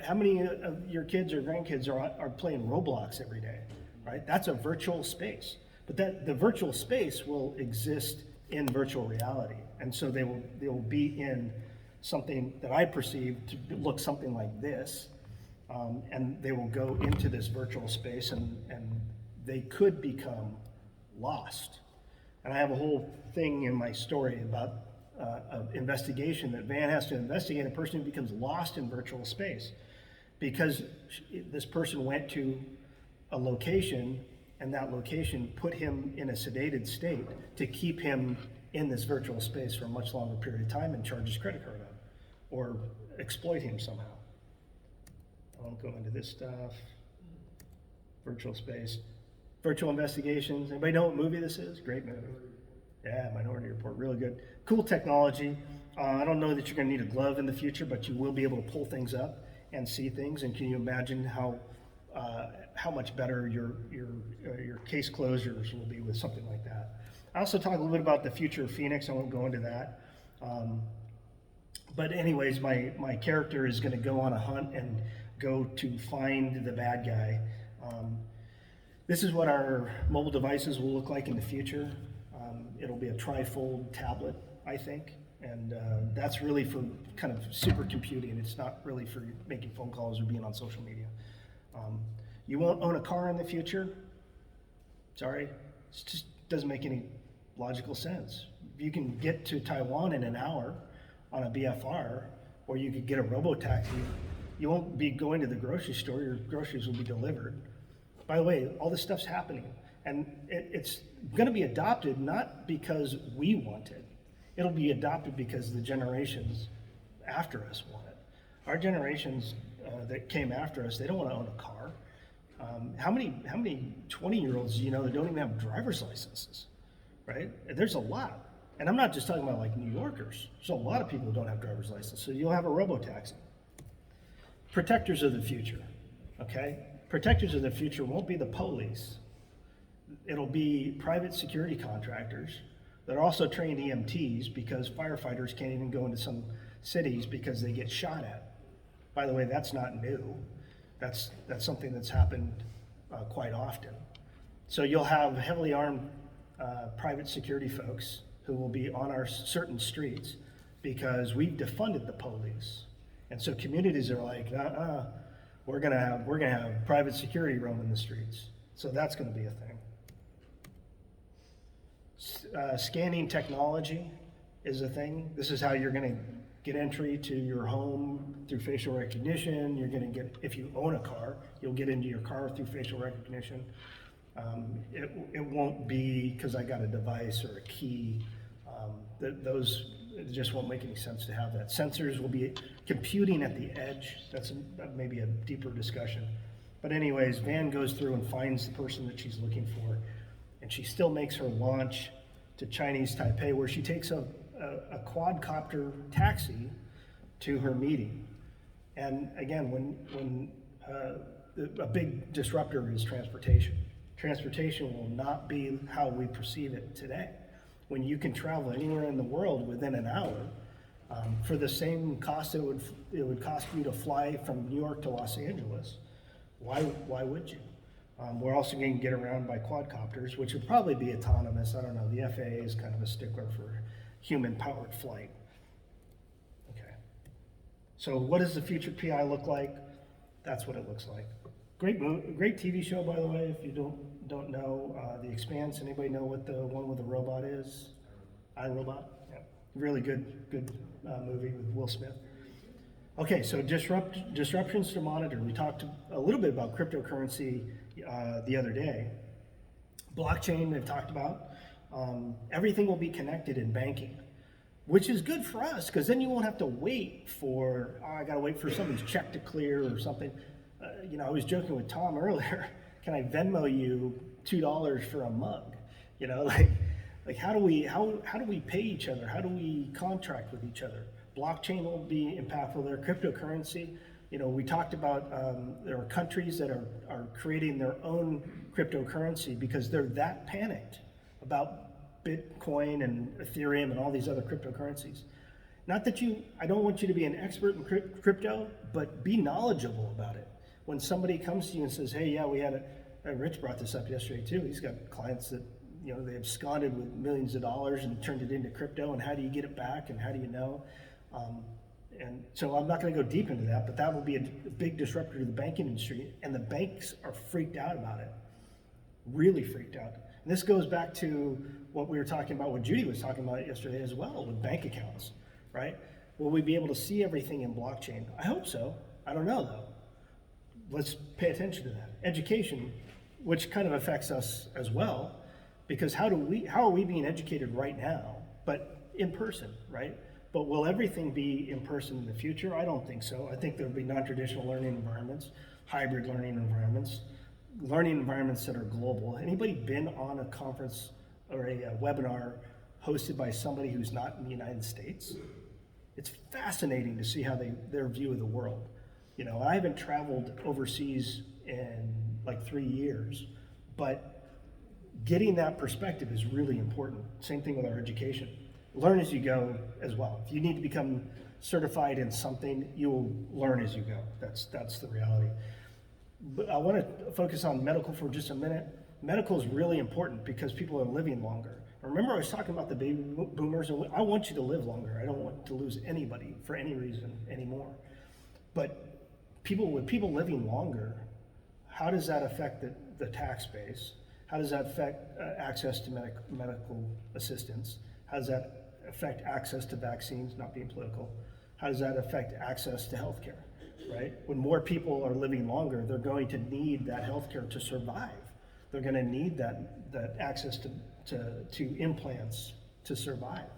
How many of your kids or grandkids are playing Roblox every day, right? That's a virtual space. But the virtual space will exist in virtual reality. And so they will be in something that I perceive to look something like this. And they will go into this virtual space and they could become lost. And I have a whole thing in my story about an investigation that Van has to investigate a person who becomes lost in virtual space because this person went to a location and that location put him in a sedated state to keep him in this virtual space for a much longer period of time and charge his credit card on or exploit him somehow. I won't go into this stuff. Virtual space. Virtual investigations. Anybody know what movie this is? Great movie. Yeah, Minority Report, really good. Cool technology. I don't know that you're going to need a glove in the future, but you will be able to pull things up and see things. And can you imagine how much better your case closures will be with something like that? I also talk a little bit about the future of Phoenix. I won't go into that. But anyways, my character is going to go on a hunt and go to find the bad guy. This is what our mobile devices will look like in the future. It'll be a trifold tablet, I think, and that's really for kind of supercomputing. It's not really for making phone calls or being on social media. You won't own a car in the future. Sorry, it just doesn't make any logical sense. You can get to Taiwan in an hour on a BFR, or you could get a robo-taxi. You won't be going to the grocery store. Your groceries will be delivered. By the way, all this stuff's happening. And it's going to be adopted not because we want it. It'll be adopted because the generations after us want it. Our generations that came after us, they don't want to own a car. How many 20-year-olds do you know that don't even have driver's licenses, right? There's a lot. And I'm not just talking about like New Yorkers. There's a lot of people who don't have driver's licenses. So you'll have a robo-taxi. Protectors of the future, okay? Protectors of the future won't be the police. It'll be private security contractors that are also trained EMTs, because firefighters can't even go into some cities because they get shot at. By the way, that's not new. That's something that's happened quite often. So you'll have heavily armed private security folks who will be on our certain streets because we've defunded the police. And so communities are like, we're gonna have private security roaming the streets. So that's gonna be a thing. Scanning technology is a thing. This is how you're gonna get entry to your home through facial recognition. You're gonna get, if you own a car, you'll get into your car through facial recognition. It won't be because I got a device or a key. Those, it just won't make any sense to have that. Sensors will be computing at the edge. That's maybe a deeper discussion. But anyways, Van goes through and finds the person that she's looking for, and she still makes her launch to Chinese Taipei, where she takes a quadcopter taxi to her meeting. And again, when a big disruptor is transportation. Transportation will not be how we perceive it today. When you can travel anywhere in the world within an hour, for the same cost it would cost you to fly from New York to Los Angeles, why would you? We're also going to get around by quadcopters, which would probably be autonomous. I don't know. The FAA is kind of a stickler for human-powered flight. Okay. So what does the future PI look like? That's what it looks like. Great TV show, by the way. If you don't know, The Expanse. Anybody know what the one with the robot is? iRobot. Yeah. Really good movie with Will Smith. Okay, so disruptions to monitor. We talked a little bit about cryptocurrency the other day. Blockchain, they've talked about. Everything will be connected in banking, which is good for us, because then you won't have to wait for, I gotta wait for somebody's check to clear or something. I was joking with Tom earlier, can I Venmo you $2 for a mug? Like how do we pay each other? How do we contract with each other? Blockchain will be impactful there. Cryptocurrency, we talked about there are countries that are creating their own cryptocurrency because they're that panicked about Bitcoin and Ethereum and all these other cryptocurrencies. Not that I don't want you to be an expert in crypto, but be knowledgeable about it. When somebody comes to you and says, hey, yeah, we had Rich brought this up yesterday too. He's got clients that, they absconded with millions of dollars and turned it into crypto, and how do you get it back, and how do you know? And so I'm not going to go deep into that, but that will be a big disruptor to the banking industry, and the banks are freaked out about it, really freaked out. And this goes back to what we were talking about, what Judy was talking about yesterday as well, with bank accounts, right? Will we be able to see everything in blockchain? I hope so. I don't know though. Let's pay attention to that. Education, which kind of affects us as well, because how are we being educated right now, but in person, right? But will everything be in person in the future? I don't think so. I think there'll be non-traditional learning environments, hybrid learning environments that are global. Anybody been on a conference or a webinar hosted by somebody who's not in the United States? It's fascinating to see how their view of the world. I haven't traveled overseas in like 3 years, but getting that perspective is really important. Same thing with our education. Learn as you go as well. If you need to become certified in something, you will learn as you go. That's the reality. But I want to focus on medical for just a minute. Medical is really important because people are living longer. Remember I was talking about the baby boomers, and I want you to live longer. I don't want to lose anybody for any reason anymore. But with people living longer, how does that affect the tax base? How does that affect access to medical assistance? How does that affect access to vaccines, not being political? How does that affect access to healthcare, right? When more people are living longer, they're going to need that healthcare to survive. They're going to need that access to implants to survive.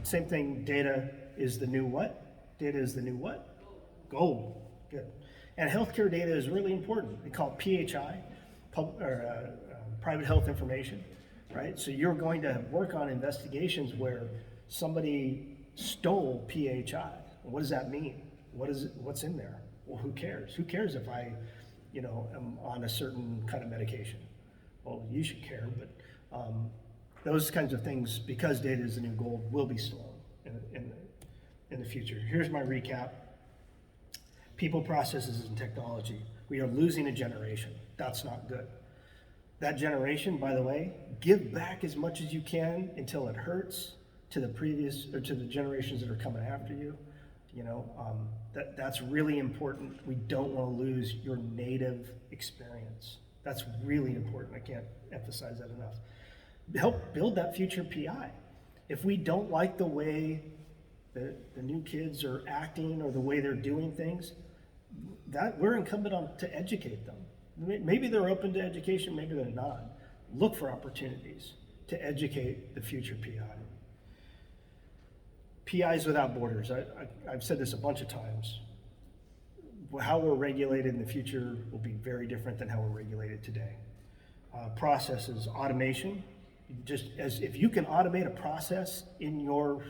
Same thing, data is the new what? Data is the new what? Gold. Good. And healthcare data is really important. We call it PHI, private health information, right? So you're going to work on investigations where somebody stole PHI. What does that mean? What's in there? Well, who cares? Who cares if I, am on a certain kind of medication? Well, you should care, but those kinds of things, because data is the new gold, will be stolen in the future. Here's my recap. People, processes, and technology. We are losing a generation. That's not good. That generation, by the way, give back as much as you can until it hurts to the previous, or to the generations that are coming after you. That's really important. We don't want to lose your native experience. That's really important. I can't emphasize that enough. Help build that future PI. If we don't like the way the new kids are acting or the way they're doing things, that we're incumbent on to educate them. Maybe they're open to education, maybe they're not. Look for opportunities to educate the future PI. PIs without borders. I've said this a bunch of times. How we're regulated in the future will be very different than how we're regulated today. Processes, automation. Just as if you can automate a process in your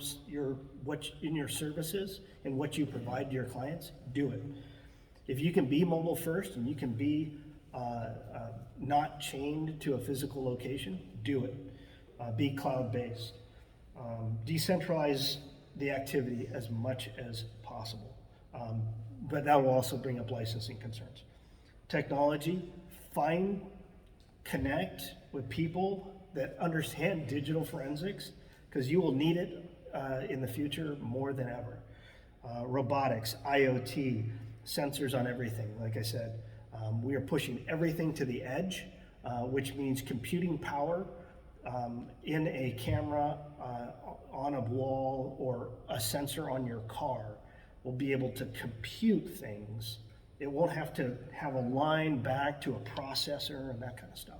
services and what you provide to your clients, do it. If you can be mobile first and you can be not chained to a physical location, do it. Be cloud-based. Decentralize the activity as much as possible. But that will also bring up licensing concerns. Technology, connect with people that understand digital forensics, because you will need it in the future more than ever. Robotics, IoT, sensors on everything. Like I said, we are pushing everything to the edge, which means computing power in a camera, on a wall, or a sensor on your car will be able to compute things. It won't have to have a line back to a processor and that kind of stuff.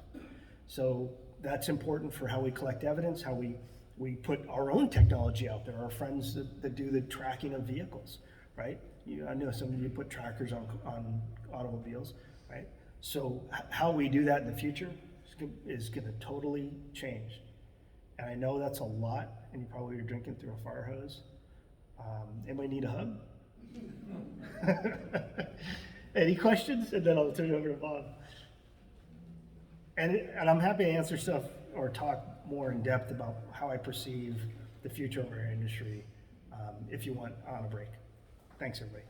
So that's important for how we collect evidence, how we put our own technology out there, our friends that do the tracking of vehicles, right? I know some of you put trackers on automobiles, right? So how we do that in the future is gonna totally change. And I know that's a lot, and you probably are drinking through a fire hose. Anybody need a hug? Any questions? And then I'll turn it over to Bob. And I'm happy to answer stuff or talk more in depth about how I perceive the future of our industry if you want on a break. Thanks, everybody.